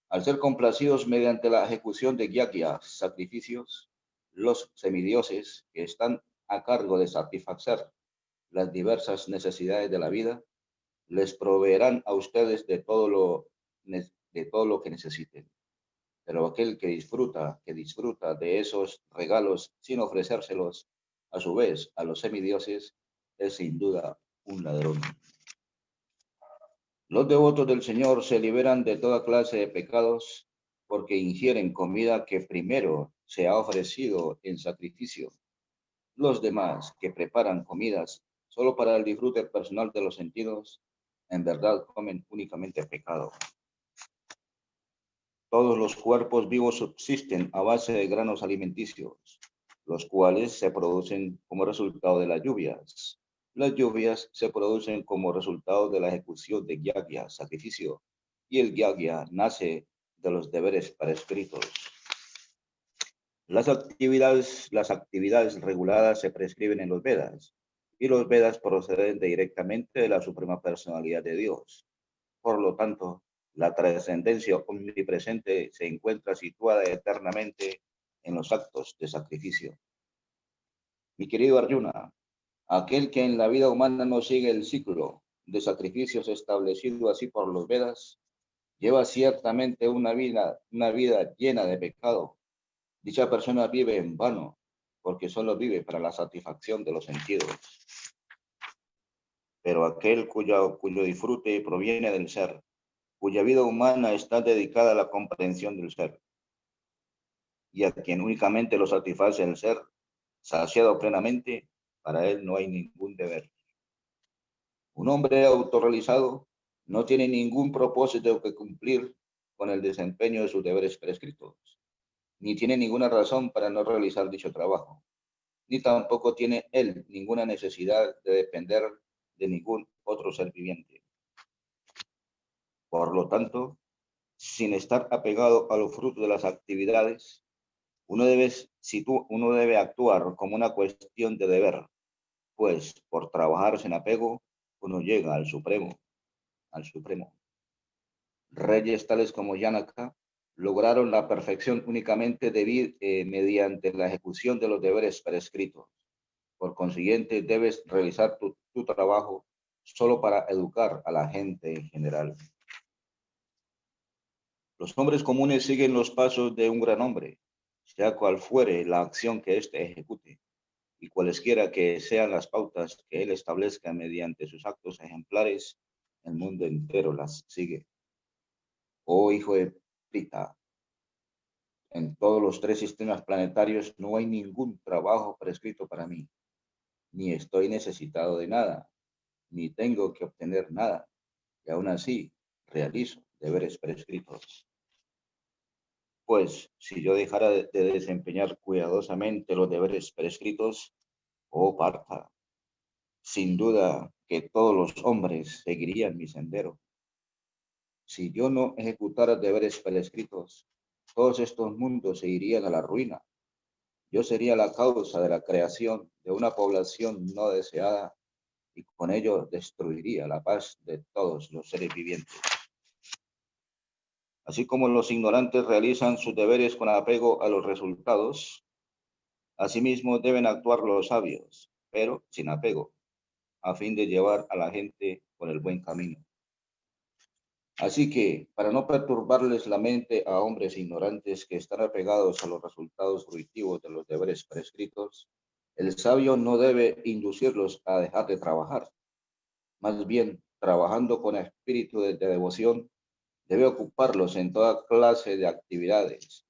Al ser complacidos mediante la ejecución de yagyas, sacrificios, los semidioses, que están a cargo de satisfacer las diversas necesidades de la vida, les proveerán a ustedes de todo lo que necesiten. Pero aquel que disfruta de esos regalos sin ofrecérselos a su vez a los semidioses es sin duda un ladrón. Los devotos del Señor se liberan de toda clase de pecados porque ingieren comida que primero se ha ofrecido en sacrificio. Los demás que preparan comidas solo para el disfrute personal de los sentidos, en verdad comen únicamente pecado. Todos los cuerpos vivos subsisten a base de granos alimenticios, los cuales se producen como resultado de las lluvias. Las lluvias se producen como resultado de la ejecución de yagya, sacrificio, y el yagya nace de los deberes prescritos. Las actividades reguladas se prescriben en los Vedas, y los Vedas proceden directamente de la Suprema Personalidad de Dios. Por lo tanto, la trascendencia omnipresente se encuentra situada eternamente en los actos de sacrificio. Mi querido Arjuna, aquel que en la vida humana no sigue el ciclo de sacrificios establecido así por los Vedas, lleva ciertamente una vida llena de pecado. Dicha persona vive en vano, porque solo vive para la satisfacción de los sentidos. Pero aquel cuyo disfrute proviene del ser, cuya vida humana está dedicada a la comprensión del ser, y a quien únicamente lo satisface el ser, saciado plenamente, para él no hay ningún deber. Un hombre autorrealizado no tiene ningún propósito que cumplir con el desempeño de sus deberes prescritos, ni tiene ninguna razón para no realizar dicho trabajo, ni tampoco tiene él ninguna necesidad de depender de ningún otro ser viviente. Por lo tanto, sin estar apegado a los frutos de las actividades, uno debe actuar como una cuestión de deber, pues por trabajar sin apego, uno llega al Supremo. Reyes tales como Janaka lograron la perfección únicamente mediante la ejecución de los deberes prescritos. Por consiguiente, debes realizar tu trabajo solo para educar a la gente en general. Los hombres comunes siguen los pasos de un gran hombre, sea cual fuere la acción que éste ejecute, y cualesquiera que sean las pautas que él establezca mediante sus actos ejemplares, el mundo entero las sigue. Oh hijo de Prita, en todos los 3 sistemas planetarios no hay ningún trabajo prescrito para mí, ni estoy necesitado de nada, ni tengo que obtener nada, y aún así realizo deberes prescritos. Pues si yo dejara de desempeñar cuidadosamente los deberes prescritos, oh Partha, sin duda que todos los hombres seguirían mi sendero. Si yo no ejecutara deberes prescritos, todos estos mundos se irían a la ruina. Yo sería la causa de la creación de una población no deseada y con ello destruiría la paz de todos los seres vivientes. Así como los ignorantes realizan sus deberes con apego a los resultados, asimismo deben actuar los sabios, pero sin apego, a fin de llevar a la gente por el buen camino. Así que, para no perturbarles la mente a hombres ignorantes que están apegados a los resultados fruitivos de los deberes prescritos, el sabio no debe inducirlos a dejar de trabajar. Más bien, trabajando con espíritu de devoción, debe ocuparlos en toda clase de actividades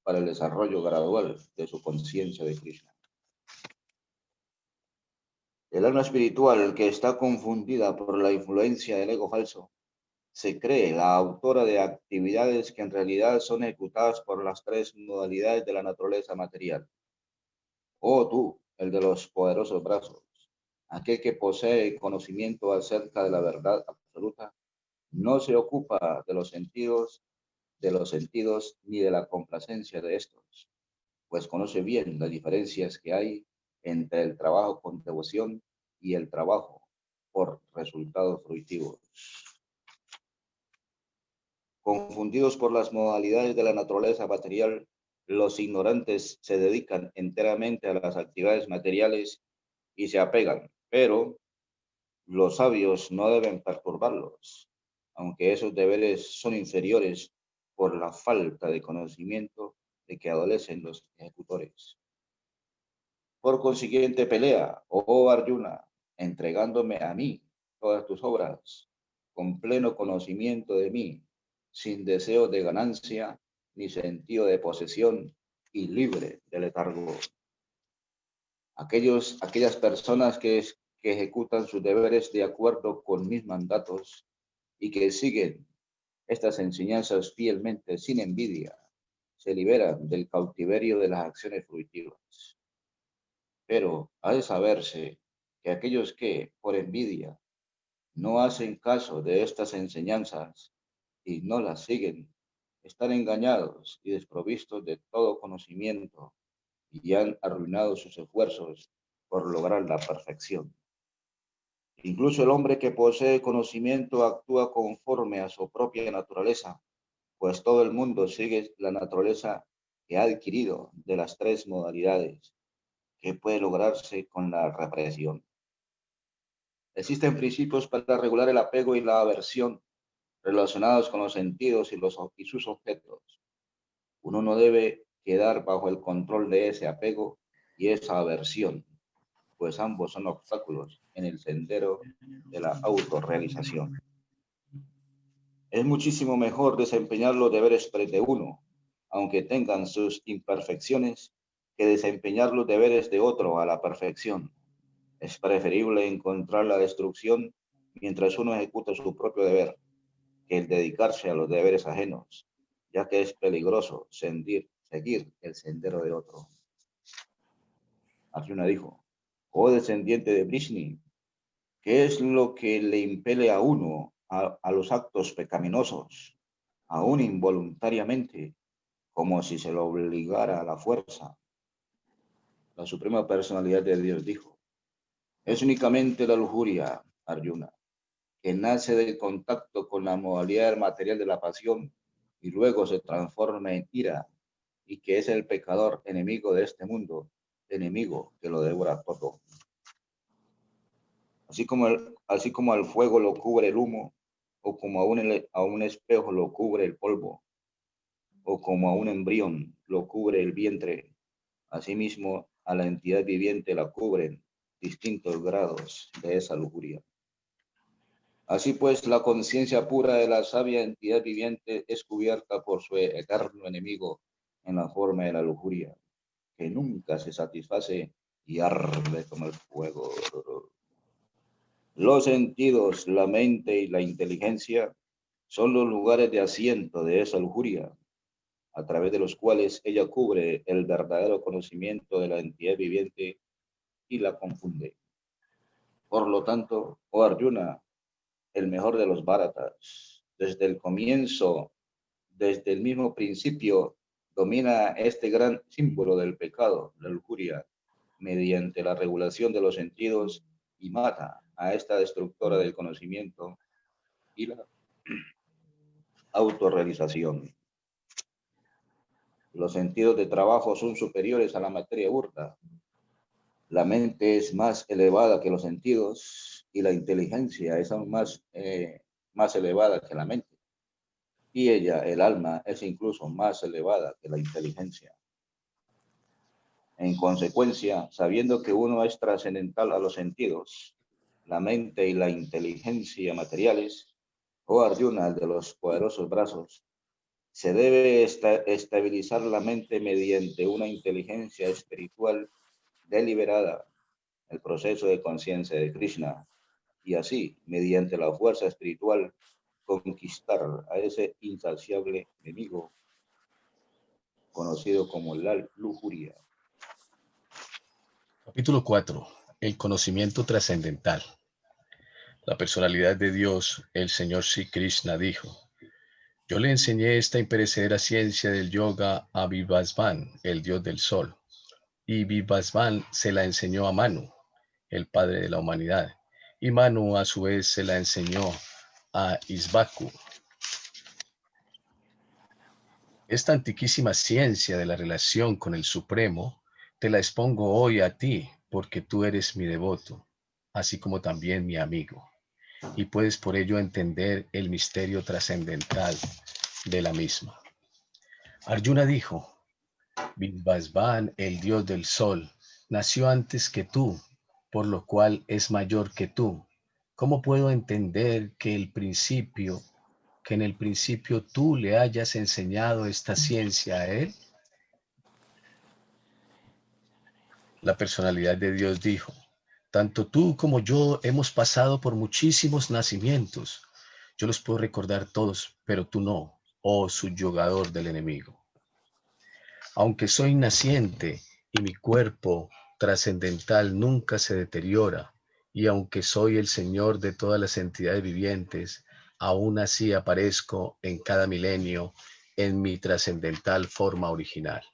para el desarrollo gradual de su conciencia de Krishna. El alma espiritual que está confundida por la influencia del ego falso se cree la autora de actividades que en realidad son ejecutadas por las 3 modalidades de la naturaleza material. Oh tú, el de los poderosos brazos, aquel que posee conocimiento acerca de la verdad absoluta, no se ocupa de los sentidos ni de la complacencia de estos, pues conoce bien las diferencias que hay entre el trabajo con devoción y el trabajo por resultados fruitivos. Confundidos por las modalidades de la naturaleza material, los ignorantes se dedican enteramente a las actividades materiales y se apegan, pero los sabios no deben perturbarlos, aunque esos deberes son inferiores por la falta de conocimiento de que adolecen los ejecutores. Por consiguiente, pelea, oh Arjuna, entregándome a mí todas tus obras, con pleno conocimiento de mí, sin deseo de ganancia ni sentido de posesión y libre de letargo. Aquellas personas que ejecutan sus deberes de acuerdo con mis mandatos y que siguen estas enseñanzas fielmente sin envidia, se liberan del cautiverio de las acciones fruitivas. Pero ha de saberse que aquellos que, por envidia, no hacen caso de estas enseñanzas y no las siguen, están engañados y desprovistos de todo conocimiento y han arruinado sus esfuerzos por lograr la perfección. Incluso el hombre que posee conocimiento actúa conforme a su propia naturaleza, pues todo el mundo sigue la naturaleza que ha adquirido de las tres modalidades que puede lograrse con la represión. Existen principios para regular el apego y la aversión relacionados con los sentidos y sus objetos. Uno no debe quedar bajo el control de ese apego y esa aversión, pues ambos son obstáculos en el sendero de la autorrealización. Es muchísimo mejor desempeñar los deberes de uno, aunque tengan sus imperfecciones, que desempeñar los deberes de otro a la perfección. Es preferible encontrar la destrucción mientras uno ejecuta su propio deber, que el dedicarse a los deberes ajenos, ya que es peligroso seguir el sendero de otro. Arjuna dijo, oh descendiente de Vrishni, ¿qué es lo que le impele a uno a los actos pecaminosos, aún involuntariamente, como si se lo obligara a la fuerza? La Suprema Personalidad de Dios dijo, es únicamente la lujuria, Arjuna, que nace del contacto con la modalidad material de la pasión y luego se transforma en ira, y que es el pecador enemigo de este mundo, enemigo que lo devora todo. Así como al fuego lo cubre el humo, o como a un espejo lo cubre el polvo, o como a un embrión lo cubre el vientre, asimismo a la entidad viviente la cubren distintos grados de esa lujuria. Así pues, la conciencia pura de la sabia entidad viviente es cubierta por su eterno enemigo en la forma de la lujuria, que nunca se satisface y arde como el fuego. Los sentidos, la mente y la inteligencia son los lugares de asiento de esa lujuria, a través de los cuales ella cubre el verdadero conocimiento de la entidad viviente y la confunde. Por lo tanto, oh Arjuna, el mejor de los Bharatas, desde el comienzo, desde el mismo principio, domina este gran símbolo del pecado, la lujuria, mediante la regulación de los sentidos y mata a esta destructora del conocimiento y la autorrealización. Los sentidos de trabajo son superiores a la materia burda. La mente es más elevada que los sentidos y la inteligencia es aún más elevada que la mente. Y ella, el alma, es incluso más elevada que la inteligencia. En consecuencia, sabiendo que uno es trascendental a los sentidos, la mente y la inteligencia materiales, oh Arjuna, el de los poderosos brazos, se debe estabilizar la mente mediante una inteligencia espiritual deliberada, el proceso de conciencia de Krishna, y así, mediante la fuerza espiritual, conquistar a ese insaciable enemigo conocido como la lujuria. Capítulo 4. El conocimiento trascendental. La personalidad de Dios, el Señor Sri Krishna, dijo, yo le enseñé esta imperecedera ciencia del yoga a Vivasvan, el dios del sol, y Vivasvan se la enseñó a Manu, el padre de la humanidad, y Manu a su vez se la enseñó a Isvaku. Esta antiquísima ciencia de la relación con el Supremo te la expongo hoy a ti, porque tú eres mi devoto, así como también mi amigo, y puedes por ello entender el misterio trascendental de la misma. Arjuna dijo, Vishvasvan, el dios del sol, nació antes que tú, por lo cual es mayor que tú. ¿Cómo puedo entender que en el principio tú le hayas enseñado esta ciencia a él? La personalidad de Dios dijo, tanto tú como yo hemos pasado por muchísimos nacimientos. Yo los puedo recordar todos, pero tú no, oh subyugador del enemigo. Aunque soy naciente y mi cuerpo trascendental nunca se deteriora, y aunque soy el Señor de todas las entidades vivientes, aún así aparezco en cada milenio en mi trascendental forma original.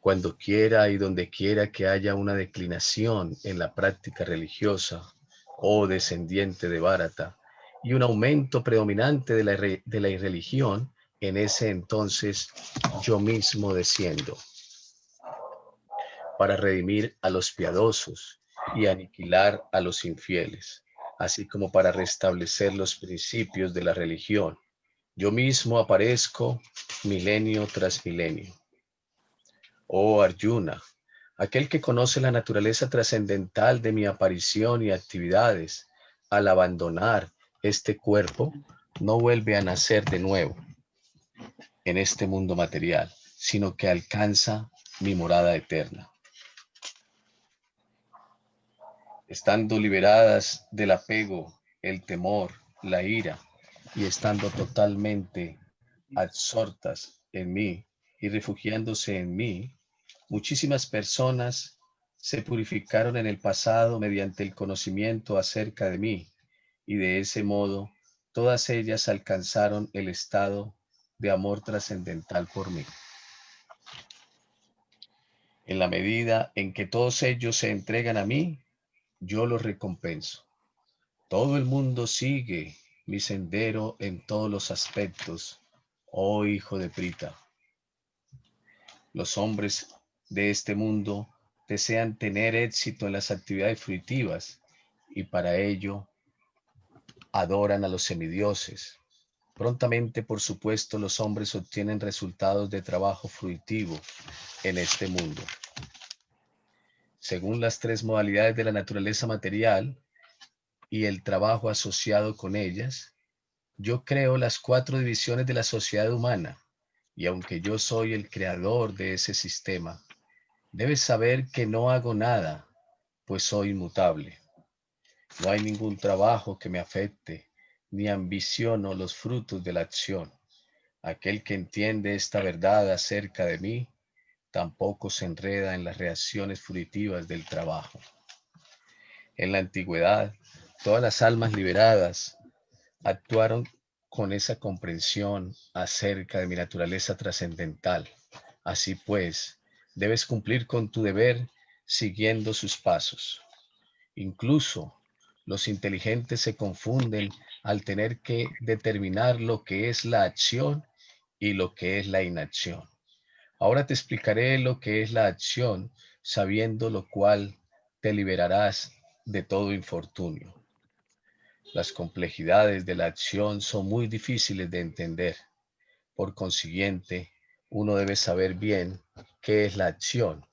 Cuando quiera y donde quiera que haya una declinación en la práctica religiosa, oh descendiente de Bharata, y un aumento predominante de la irreligión, en ese entonces yo mismo desciendo para redimir a los piadosos y aniquilar a los infieles, así como para restablecer los principios de la religión. Yo mismo aparezco milenio tras milenio. Oh Arjuna, aquel que conoce la naturaleza trascendental de mi aparición y actividades, al abandonar este cuerpo, no vuelve a nacer de nuevo en este mundo material, sino que alcanza mi morada eterna. Estando liberadas del apego, el temor, la ira, y estando totalmente absortas en mí y refugiándose en mí, muchísimas personas se purificaron en el pasado mediante el conocimiento acerca de mí, y de ese modo todas ellas alcanzaron el estado de amor trascendental por mí. En la medida en que todos ellos se entregan a mí, yo los recompenso. Todo el mundo sigue mi sendero en todos los aspectos, oh hijo de Prita. Los hombres de este mundo desean tener éxito en las actividades fruitivas y para ello adoran a los semidioses. Prontamente, por supuesto, los hombres obtienen resultados de trabajo fruitivo en este mundo. Según las tres modalidades de la naturaleza material y el trabajo asociado con ellas, yo creo las 4 divisiones de la sociedad humana, y aunque yo soy el creador de ese sistema, debes saber que no hago nada, pues soy inmutable. No hay ningún trabajo que me afecte, ni ambiciono los frutos de la acción. Aquel que entiende esta verdad acerca de mí, tampoco se enreda en las reacciones fruitivas del trabajo. En la antigüedad, todas las almas liberadas actuaron con esa comprensión acerca de mi naturaleza trascendental. Así pues, debes cumplir con tu deber siguiendo sus pasos. Incluso los inteligentes se confunden al tener que determinar lo que es la acción y lo que es la inacción. Ahora te explicaré lo que es la acción, sabiendo lo cual te liberarás de todo infortunio. Las complejidades de la acción son muy difíciles de entender. Por consiguiente, uno debe saber bien qué es la acción,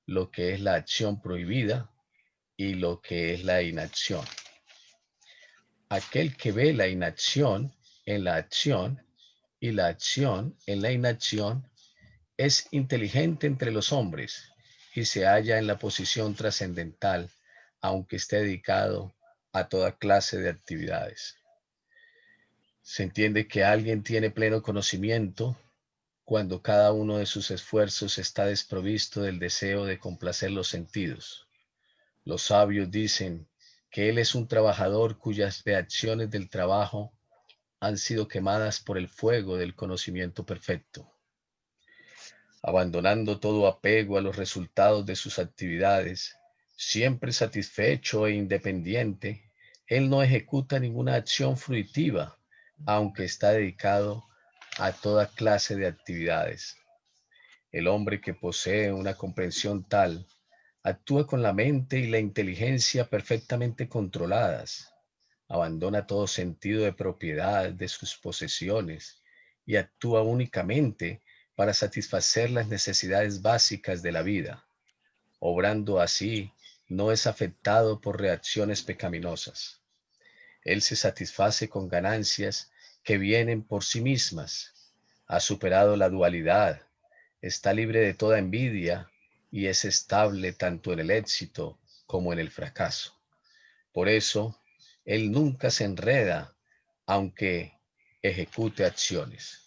lo que es la acción prohibida y lo que es la inacción. Aquel que ve la inacción en la acción y la acción en la inacción es inteligente entre los hombres y se halla en la posición trascendental, aunque esté dedicado a toda clase de actividades. Se entiende que alguien tiene pleno conocimiento cuando cada uno de sus esfuerzos está desprovisto del deseo de complacer los sentidos. Los sabios dicen que él es un trabajador cuyas reacciones del trabajo han sido quemadas por el fuego del conocimiento perfecto. Abandonando todo apego a los resultados de sus actividades, siempre satisfecho e independiente, él no ejecuta ninguna acción fruitiva, aunque está dedicado a toda clase de actividades. El hombre que posee una comprensión tal, actúa con la mente y la inteligencia perfectamente controladas, abandona todo sentido de propiedad de sus posesiones y actúa únicamente para satisfacer las necesidades básicas de la vida. Obrando así, no es afectado por reacciones pecaminosas. Él se satisface con ganancias que vienen por sí mismas. Ha superado la dualidad, está libre de toda envidia y es estable tanto en el éxito como en el fracaso. Por eso, él nunca se enreda, aunque ejecute acciones.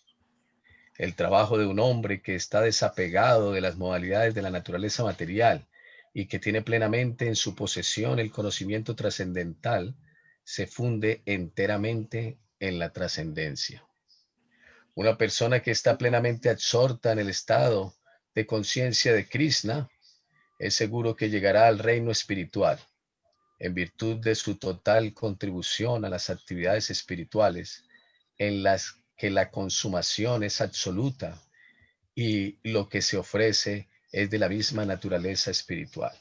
El trabajo de un hombre que está desapegado de las modalidades de la naturaleza material y que tiene plenamente en su posesión el conocimiento trascendental, se funde enteramente en la trascendencia. Una persona que está plenamente absorta en el estado de conciencia de Krishna es seguro que llegará al reino espiritual, en virtud de su total contribución a las actividades espirituales, en las que la consumación es absoluta y lo que se ofrece es de la misma naturaleza espiritual.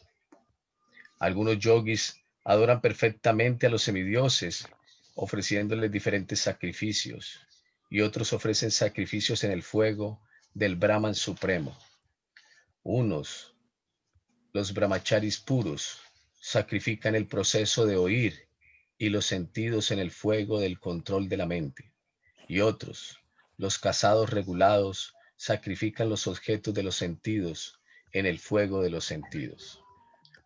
Algunos yogis adoran perfectamente a los semidioses, ofreciéndoles diferentes sacrificios, y otros ofrecen sacrificios en el fuego del Brahman supremo. Unos, los brahmacharis puros, sacrifican el proceso de oír y los sentidos en el fuego del control de la mente, y otros, los casados regulados, sacrifican los objetos de los sentidos en el fuego de los sentidos.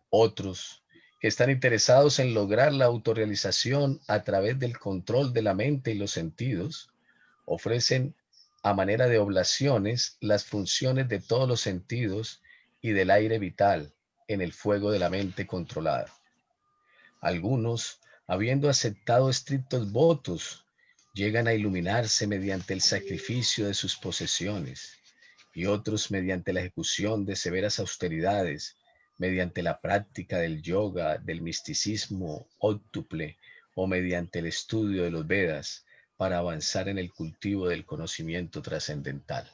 Otros, que están interesados en lograr la autorrealización a través del control de la mente y los sentidos, ofrecen a manera de oblaciones las funciones de todos los sentidos y del aire vital en el fuego de la mente controlada. Algunos, habiendo aceptado estrictos votos, llegan a iluminarse mediante el sacrificio de sus posesiones, y otros mediante la ejecución de severas austeridades, mediante la práctica del yoga, del misticismo óctuple o mediante el estudio de los Vedas para avanzar en el cultivo del conocimiento trascendental.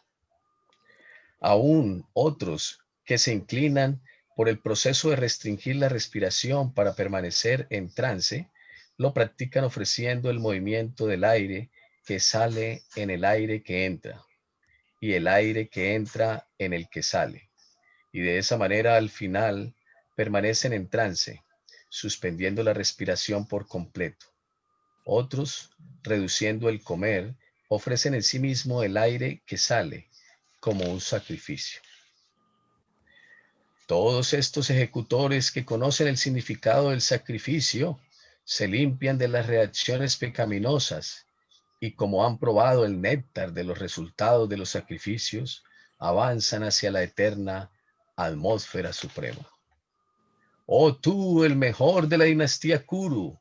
Aún otros que se inclinan por el proceso de restringir la respiración para permanecer en trance, lo practican ofreciendo el movimiento del aire que sale en el aire que entra y el aire que entra en el que sale. Y de esa manera al final permanecen en trance, suspendiendo la respiración por completo. Otros, reduciendo el comer, ofrecen en sí mismo el aire que sale como un sacrificio. Todos estos ejecutores que conocen el significado del sacrificio se limpian de las reacciones pecaminosas y como han probado el néctar de los resultados de los sacrificios, avanzan hacia la eterna atmósfera suprema. Oh tú, el mejor de la dinastía Kuru,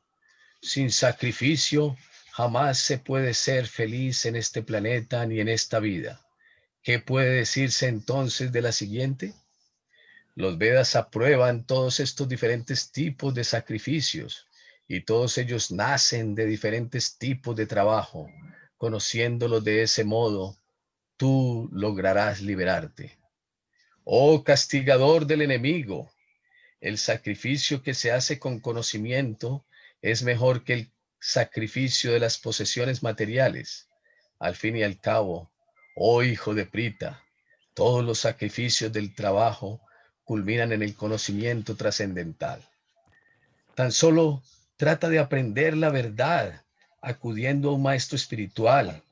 sin sacrificio jamás se puede ser feliz en este planeta ni en esta vida. ¿Qué puede decirse entonces de la siguiente? Los Vedas aprueban todos estos diferentes tipos de sacrificios y todos ellos nacen de diferentes tipos de trabajo. Conociéndolos de ese modo, tú lograrás liberarte. Oh castigador del enemigo, el sacrificio que se hace con conocimiento es mejor que el sacrificio de las posesiones materiales. Al fin y al cabo, oh hijo de Prita, todos los sacrificios del trabajo culminan en el conocimiento trascendental. Tan solo trata de aprender la verdad acudiendo a un maestro espiritual.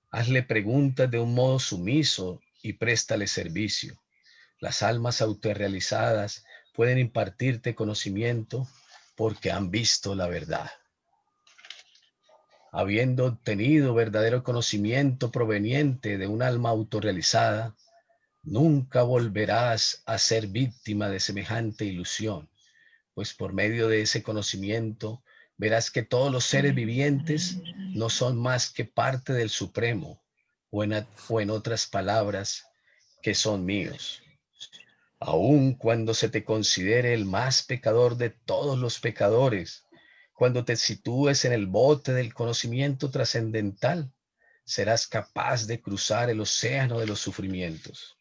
Hazle preguntas de un modo sumiso y préstale servicio. Las almas autorrealizadas pueden impartirte conocimiento porque han visto la verdad. Habiendo obtenido verdadero conocimiento proveniente de un alma autorrealizada, nunca volverás a ser víctima de semejante ilusión, pues por medio de ese conocimiento verás que todos los seres vivientes no son más que parte del Supremo, o en otras palabras, que son míos. Aun cuando se te considere el más pecador de todos los pecadores, cuando te sitúes en el bote del conocimiento trascendental, serás capaz de cruzar el océano de los sufrimientos.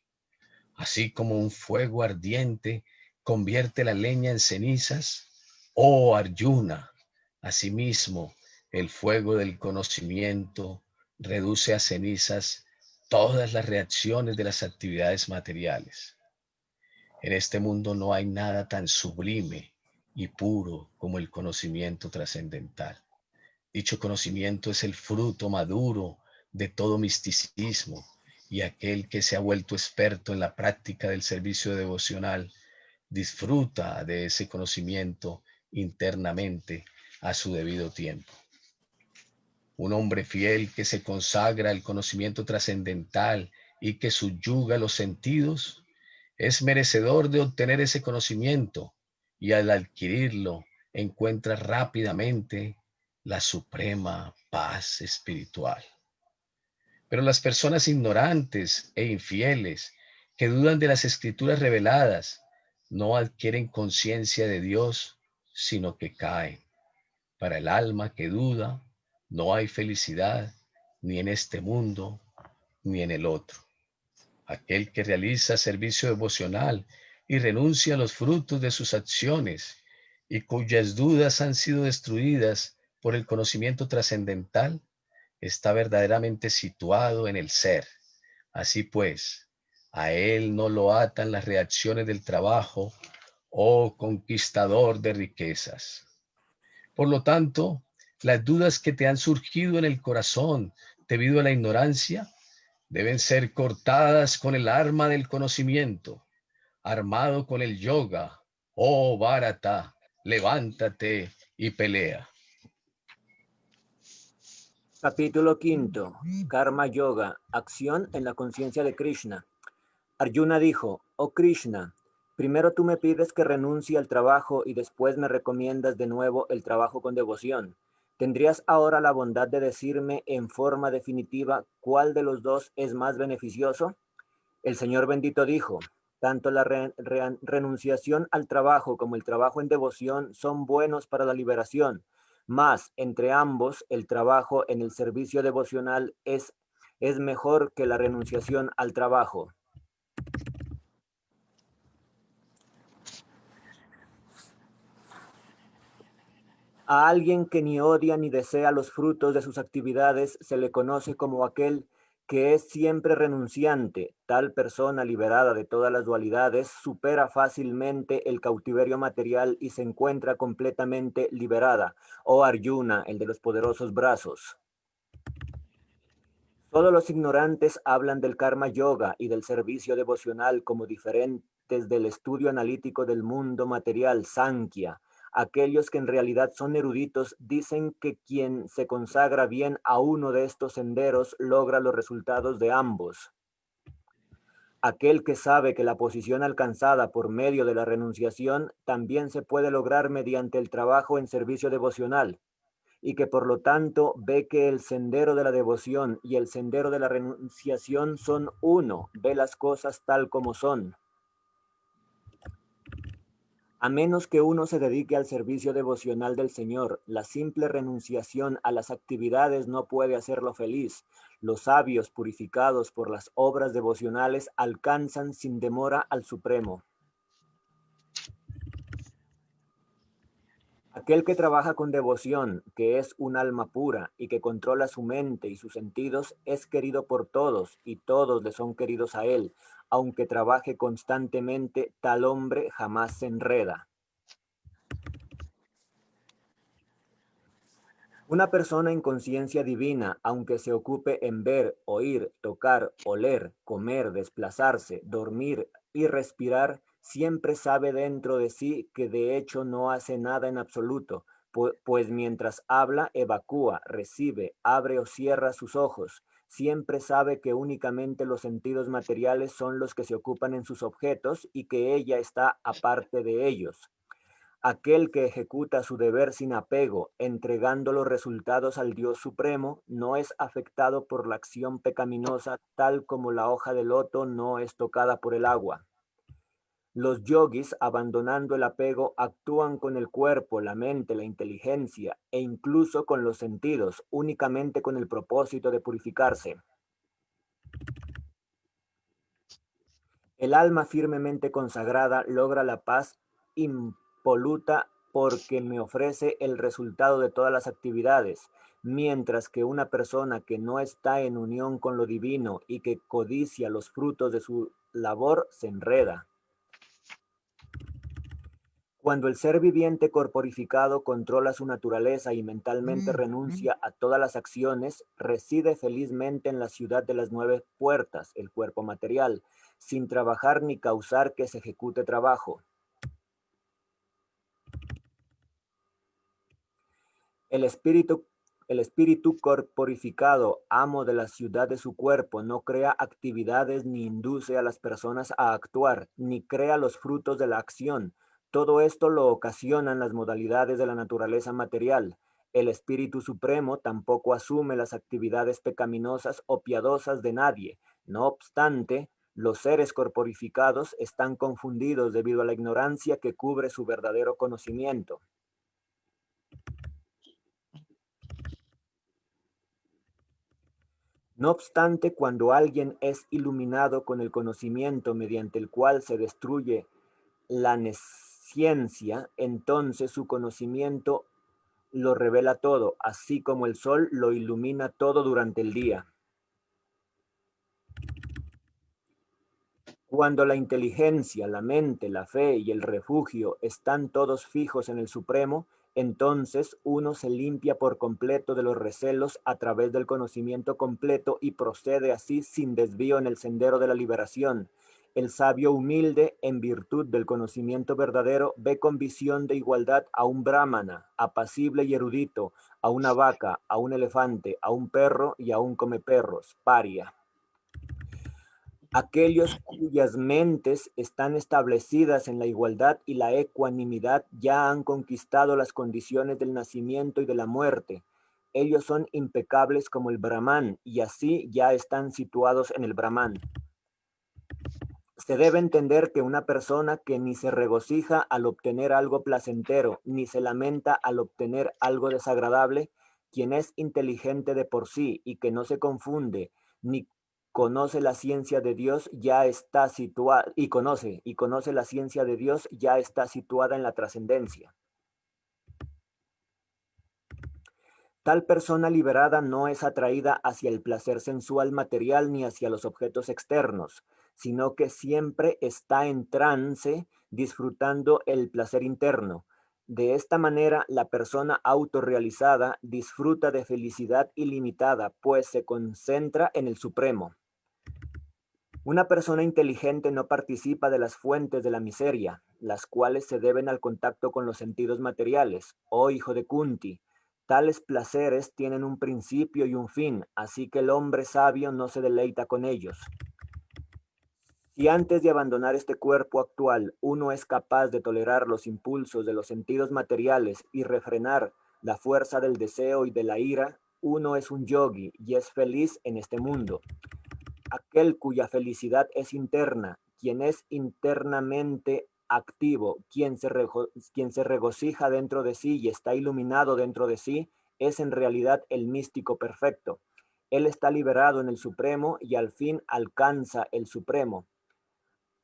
Así como un fuego ardiente convierte la leña en cenizas, oh Arjuna, asimismo el fuego del conocimiento reduce a cenizas todas las reacciones de las actividades materiales. En este mundo no hay nada tan sublime y puro como el conocimiento trascendental. Dicho conocimiento es el fruto maduro de todo misticismo, y aquel que se ha vuelto experto en la práctica del servicio devocional disfruta de ese conocimiento internamente a su debido tiempo. Un hombre fiel que se consagra al conocimiento trascendental y que subyuga los sentidos es merecedor de obtener ese conocimiento, y al adquirirlo encuentra rápidamente la suprema paz espiritual. Pero las personas ignorantes e infieles que dudan de las escrituras reveladas no adquieren conciencia de Dios, sino que caen. Para el alma que duda, no hay felicidad ni en este mundo ni en el otro. Aquel que realiza servicio devocional y renuncia a los frutos de sus acciones, y cuyas dudas han sido destruidas por el conocimiento trascendental, está verdaderamente situado en el ser. Así pues, a él no lo atan las reacciones del trabajo, oh conquistador de riquezas. Por lo tanto, las dudas que te han surgido en el corazón debido a la ignorancia deben ser cortadas con el arma del conocimiento, armado con el yoga. Oh Bharata, levántate y pelea. Capítulo 5. Karma Yoga. Acción en la conciencia de Krishna. Arjuna dijo: oh Krishna, primero tú me pides que renuncie al trabajo y después me recomiendas de nuevo el trabajo con devoción. ¿Tendrías ahora la bondad de decirme en forma definitiva cuál de los dos es más beneficioso? El Señor bendito dijo: tanto la renunciación al trabajo como el trabajo en devoción son buenos para la liberación. Mas, entre ambos, el trabajo en el servicio devocional es mejor que la renunciación al trabajo. A alguien que ni odia ni desea los frutos de sus actividades se le conoce como aquel que es siempre renunciante. Tal persona liberada de todas las dualidades supera fácilmente el cautiverio material y se encuentra completamente liberada. Oh Arjuna, el de los poderosos brazos. Todos los ignorantes hablan del karma yoga y del servicio devocional como diferentes del estudio analítico del mundo material, Sankhya. Aquellos que en realidad son eruditos dicen que quien se consagra bien a uno de estos senderos logra los resultados de ambos. Aquel que sabe que la posición alcanzada por medio de la renunciación también se puede lograr mediante el trabajo en servicio devocional, y que por lo tanto ve que el sendero de la devoción y el sendero de la renunciación son uno, ve las cosas tal como son. A menos que uno se dedique al servicio devocional del Señor, la simple renunciación a las actividades no puede hacerlo feliz. Los sabios purificados por las obras devocionales alcanzan sin demora al Supremo. Aquel que trabaja con devoción, que es un alma pura y que controla su mente y sus sentidos, es querido por todos y todos le son queridos a él. Aunque trabaje constantemente, tal hombre jamás se enreda. Una persona en conciencia divina, aunque se ocupe en ver, oír, tocar, oler, comer, desplazarse, dormir y respirar, siempre sabe dentro de sí que de hecho no hace nada en absoluto, pues mientras habla, evacúa, recibe, abre o cierra sus ojos. Siempre sabe que únicamente los sentidos materiales son los que se ocupan en sus objetos y que ella está aparte de ellos. Aquel que ejecuta su deber sin apego, entregando los resultados al Dios Supremo, no es afectado por la acción pecaminosa, tal como la hoja de loto no es tocada por el agua. Los yogis, abandonando el apego, actúan con el cuerpo, la mente, la inteligencia e incluso con los sentidos, únicamente con el propósito de purificarse. El alma firmemente consagrada logra la paz impoluta porque me ofrece el resultado de todas las actividades. mientras que una persona que no está en unión con lo divino y que codicia los frutos de su labor se enreda. Cuando el ser viviente corporificado controla su naturaleza y mentalmente renuncia a todas las acciones, reside felizmente en la ciudad de las 9 puertas, el cuerpo material, sin trabajar ni causar que se ejecute trabajo. El espíritu corporificado, amo de la ciudad de su cuerpo, no crea actividades ni induce a las personas a actuar, ni crea los frutos de la acción. Todo esto lo ocasionan las modalidades de la naturaleza material. El Espíritu Supremo tampoco asume las actividades pecaminosas o piadosas de nadie. No obstante, los seres corporificados están confundidos debido a la ignorancia que cubre su verdadero conocimiento. No obstante, cuando alguien es iluminado con el conocimiento mediante el cual se destruye la nesciencia, entonces su conocimiento lo revela todo, así como el sol lo ilumina todo durante el día. Cuando la inteligencia, la mente, la fe y el refugio están todos fijos en el Supremo, entonces uno se limpia por completo de los recelos a través del conocimiento completo y procede así sin desvío en el sendero de la liberación. El sabio humilde, en virtud del conocimiento verdadero, ve con visión de igualdad a un brahmana, apacible y erudito, a una vaca, a un elefante, a un perro y a un comeperros, paria. Aquellos cuyas mentes están establecidas en la igualdad y la ecuanimidad ya han conquistado las condiciones del nacimiento y de la muerte. Ellos son impecables como el Brahman y así ya están situados en el Brahman. Se debe entender que una persona que ni se regocija al obtener algo placentero, ni se lamenta al obtener algo desagradable, quien es inteligente de por sí y que no se confunde, ni conoce la ciencia de Dios, ya está situada, y conoce la ciencia de Dios, ya está situada en la trascendencia. Tal persona liberada no es atraída hacia el placer sensual material ni hacia los objetos externos, sino que siempre está en trance disfrutando el placer interno. De esta manera, la persona autorrealizada disfruta de felicidad ilimitada, pues se concentra en el Supremo. Una persona inteligente no participa de las fuentes de la miseria, las cuales se deben al contacto con los sentidos materiales. Oh hijo de Kunti, tales placeres tienen un principio y un fin, así que el hombre sabio no se deleita con ellos. Si antes de abandonar este cuerpo actual uno es capaz de tolerar los impulsos de los sentidos materiales y refrenar la fuerza del deseo y de la ira, uno es un yogi y es feliz en este mundo. Aquel cuya felicidad es interna, quien es internamente activo, quien se regocija dentro de sí y está iluminado dentro de sí, es en realidad el místico perfecto. Él está liberado en el Supremo y al fin alcanza el Supremo.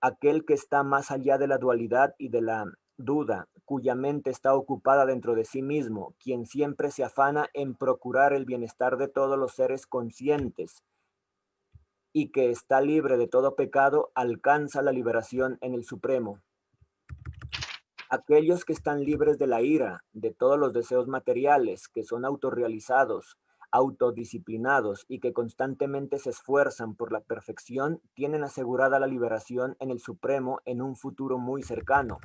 Aquel que está más allá de la dualidad y de la duda, cuya mente está ocupada dentro de sí mismo, quien siempre se afana en procurar el bienestar de todos los seres conscientes, y que está libre de todo pecado, alcanza la liberación en el Supremo. Aquellos que están libres de la ira, de todos los deseos materiales, que son autorrealizados, autodisciplinados y que constantemente se esfuerzan por la perfección, tienen asegurada la liberación en el Supremo en un futuro muy cercano.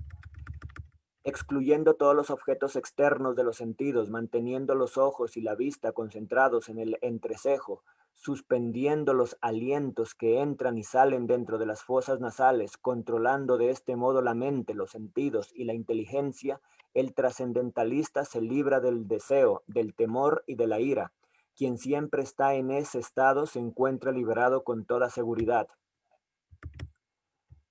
Excluyendo todos los objetos externos de los sentidos, manteniendo los ojos y la vista concentrados en el entrecejo, suspendiendo los alientos que entran y salen dentro de las fosas nasales, controlando de este modo la mente, los sentidos y la inteligencia, el trascendentalista se libra del deseo, del temor y de la ira. Quien siempre está en ese estado se encuentra liberado con toda seguridad.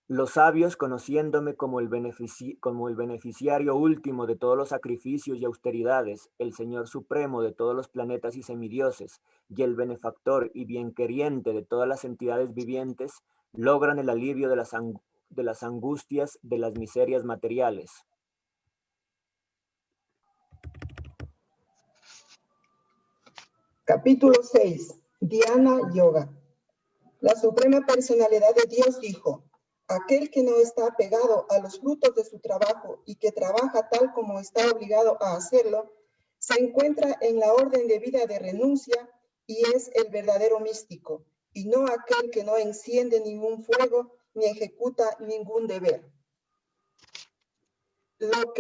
Los sabios, conociéndome como el beneficiario último de todos los sacrificios y austeridades, el Señor Supremo de todos los planetas y semidioses, y el benefactor y bienqueriente de todas las entidades vivientes, logran el alivio de las angustias de las miserias materiales. Capítulo 6. Dhyana Yoga. La Suprema Personalidad de Dios dijo: aquel que no está apegado a los frutos de su trabajo y que trabaja tal como está obligado a hacerlo, se encuentra en la orden de vida de renuncia y es el verdadero místico, y no aquel que no enciende ningún fuego ni ejecuta ningún deber. Lo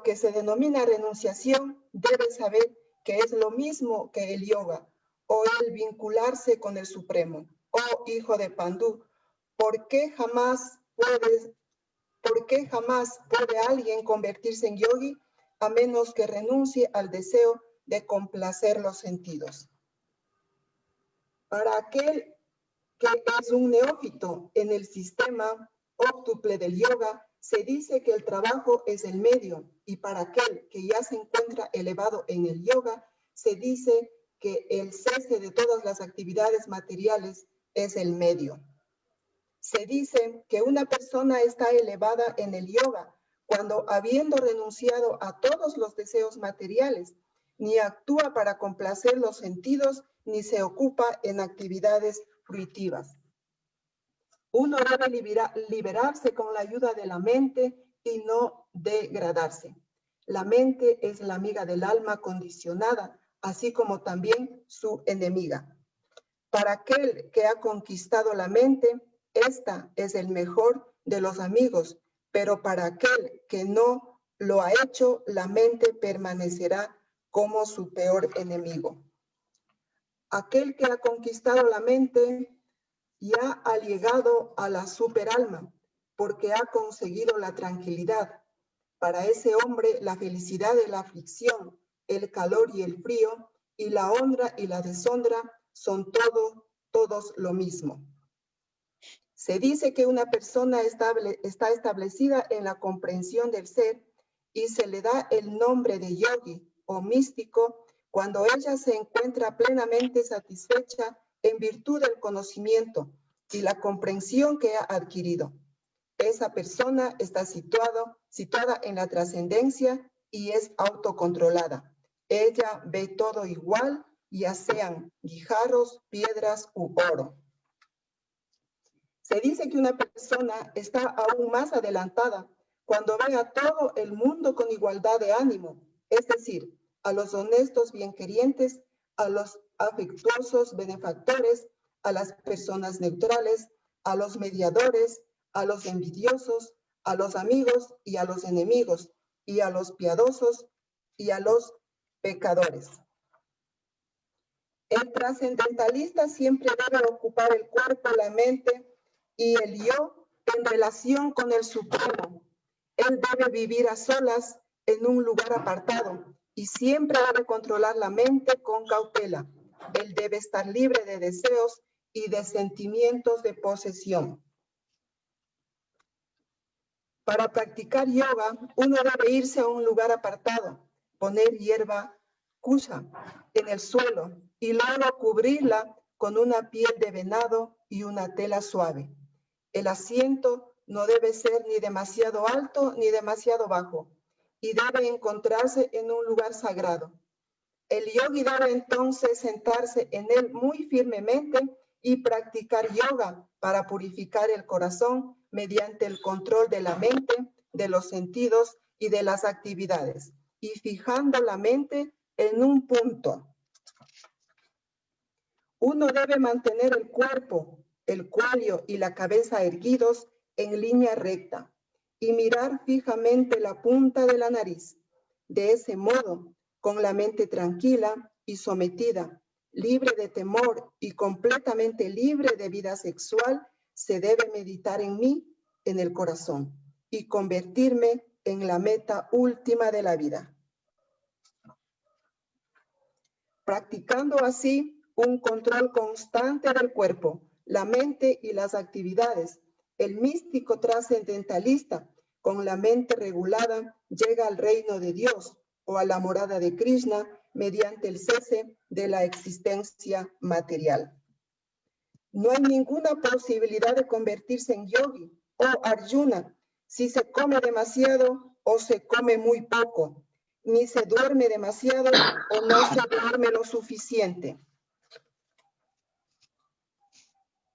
que se denomina renunciación debe saber que es lo mismo que el yoga o el vincularse con el Supremo. Oh hijo de Pandú, ¿por qué jamás puede alguien convertirse en yogi a menos que renuncie al deseo de complacer los sentidos? Para aquel que es un neófito en el sistema óctuple del yoga, se dice que el trabajo es el medio, y para aquel que ya se encuentra elevado en el yoga, se dice que el cese de todas las actividades materiales es el medio. Se dice que una persona está elevada en el yoga cuando, habiendo renunciado a todos los deseos materiales, ni actúa para complacer los sentidos, ni se ocupa en actividades fruitivas. Uno debe liberarse con la ayuda de la mente y no degradarse. La mente es la amiga del alma condicionada, así como también su enemiga. Para aquel que ha conquistado la mente, esta es el mejor de los amigos, pero para aquel que no lo ha hecho, la mente permanecerá como su peor enemigo. Aquel que ha conquistado la mente ya ha llegado a la superalma, porque ha conseguido la tranquilidad. Para ese hombre, la felicidad y la aflicción, el calor y el frío, y la honra y la deshonra son todos lo mismo. Se dice que una persona está establecida en la comprensión del ser y se le da el nombre de yogi o místico cuando ella se encuentra plenamente satisfecha en virtud del conocimiento y la comprensión que ha adquirido. Esa persona está situada en la trascendencia y es autocontrolada. Ella ve todo igual, ya sean guijarros, piedras u oro. Se dice que una persona está aún más adelantada cuando ve a todo el mundo con igualdad de ánimo, es decir, a los honestos bienquerientes, a los afectuosos benefactores, a las personas neutrales, a los mediadores, a los envidiosos, a los amigos y a los enemigos, y a los piadosos y a los pecadores. El trascendentalista siempre debe ocupar el cuerpo, la mente y el yo en relación con el Supremo. Él debe vivir a solas en un lugar apartado y siempre debe controlar la mente con cautela. Él debe estar libre de deseos y de sentimientos de posesión. Para practicar yoga, uno debe irse a un lugar apartado, poner hierba kusha en el suelo y luego cubrirla con una piel de venado y una tela suave. El asiento no debe ser ni demasiado alto ni demasiado bajo y debe encontrarse en un lugar sagrado. El yogi debe entonces sentarse en él muy firmemente y practicar yoga para purificar el corazón mediante el control de la mente, de los sentidos y de las actividades, y fijando la mente en un punto. Uno debe mantener el cuerpo, el cuello y la cabeza erguidos en línea recta y mirar fijamente la punta de la nariz. De ese modo, con la mente tranquila y sometida, libre de temor y completamente libre de vida sexual, se debe meditar en mí, en el corazón, y convertirme en la meta última de la vida. Practicando así un control constante del cuerpo, la mente y las actividades, el místico trascendentalista, con la mente regulada, llega al reino de Dios o a la morada de Krishna mediante el cese de la existencia material. No hay ninguna posibilidad de convertirse en yogi o Arjuna si se come demasiado o se come muy poco. ni se duerme demasiado o no se duerme lo suficiente.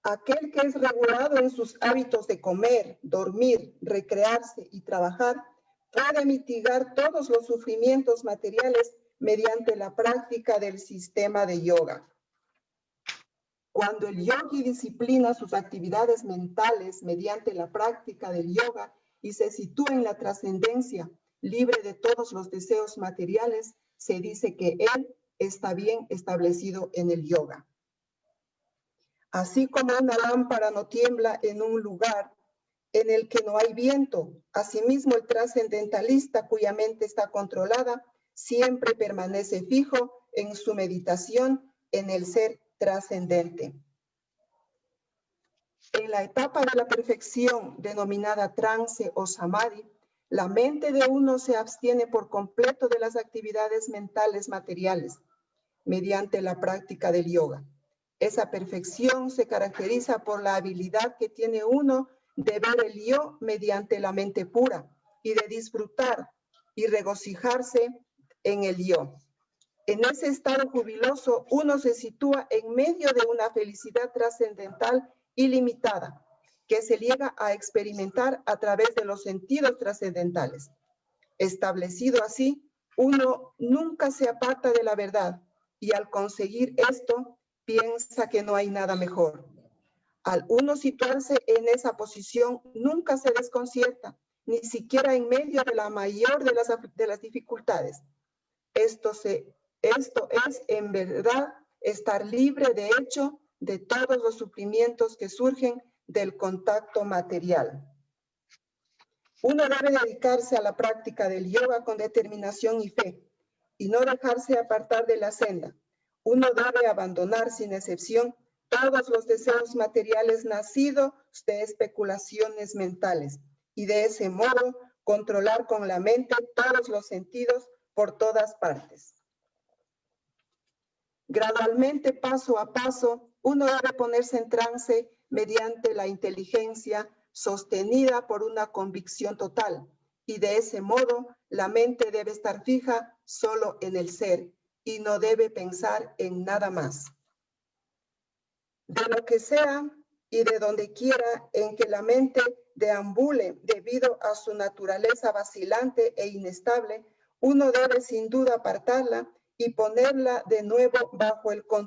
Aquel que es regulado en sus hábitos de comer, dormir, recrearse y trabajar, puede mitigar todos los sufrimientos materiales mediante la práctica del sistema de yoga. Cuando el yogi disciplina sus actividades mentales mediante la práctica del yoga y se sitúa en la trascendencia, libre de todos los deseos materiales, se dice que él está bien establecido en el yoga. Así como una lámpara no tiembla en un lugar en el que no hay viento, asimismo el trascendentalista cuya mente está controlada siempre permanece fijo en su meditación en el ser trascendente. En la etapa de la perfección denominada trance o samadhi, la mente de uno se abstiene por completo de las actividades mentales materiales mediante la práctica del yoga. Esa perfección se caracteriza por la habilidad que tiene uno de ver el yo mediante la mente pura y de disfrutar y regocijarse en el yo. En ese estado jubiloso, uno se sitúa en medio de una felicidad trascendental ilimitada que se llega a experimentar a través de los sentidos trascendentales. Establecido así, uno nunca se aparta de la verdad y al conseguir esto, piensa que no hay nada mejor. Al uno situarse en esa posición, nunca se desconcierta, ni siquiera en medio de la mayor de las dificultades. Esto es, en verdad, estar libre de hecho de todos los sufrimientos que surgen del contacto material. Uno debe dedicarse a la práctica del yoga con determinación y fe, y no dejarse apartar de la senda. Uno debe abandonar sin excepción todos los deseos materiales nacidos de especulaciones mentales, y de ese modo controlar con la mente todos los sentidos por todas partes. Gradualmente, paso a paso, uno debe ponerse en trance mediante la inteligencia sostenida por una convicción total, y de ese modo la mente debe estar fija solo en el ser y no debe pensar en nada más. De lo que sea y de donde quiera en que la mente deambule debido a su naturaleza vacilante e inestable, uno debe sin duda apartarla y ponerla de nuevo bajo el control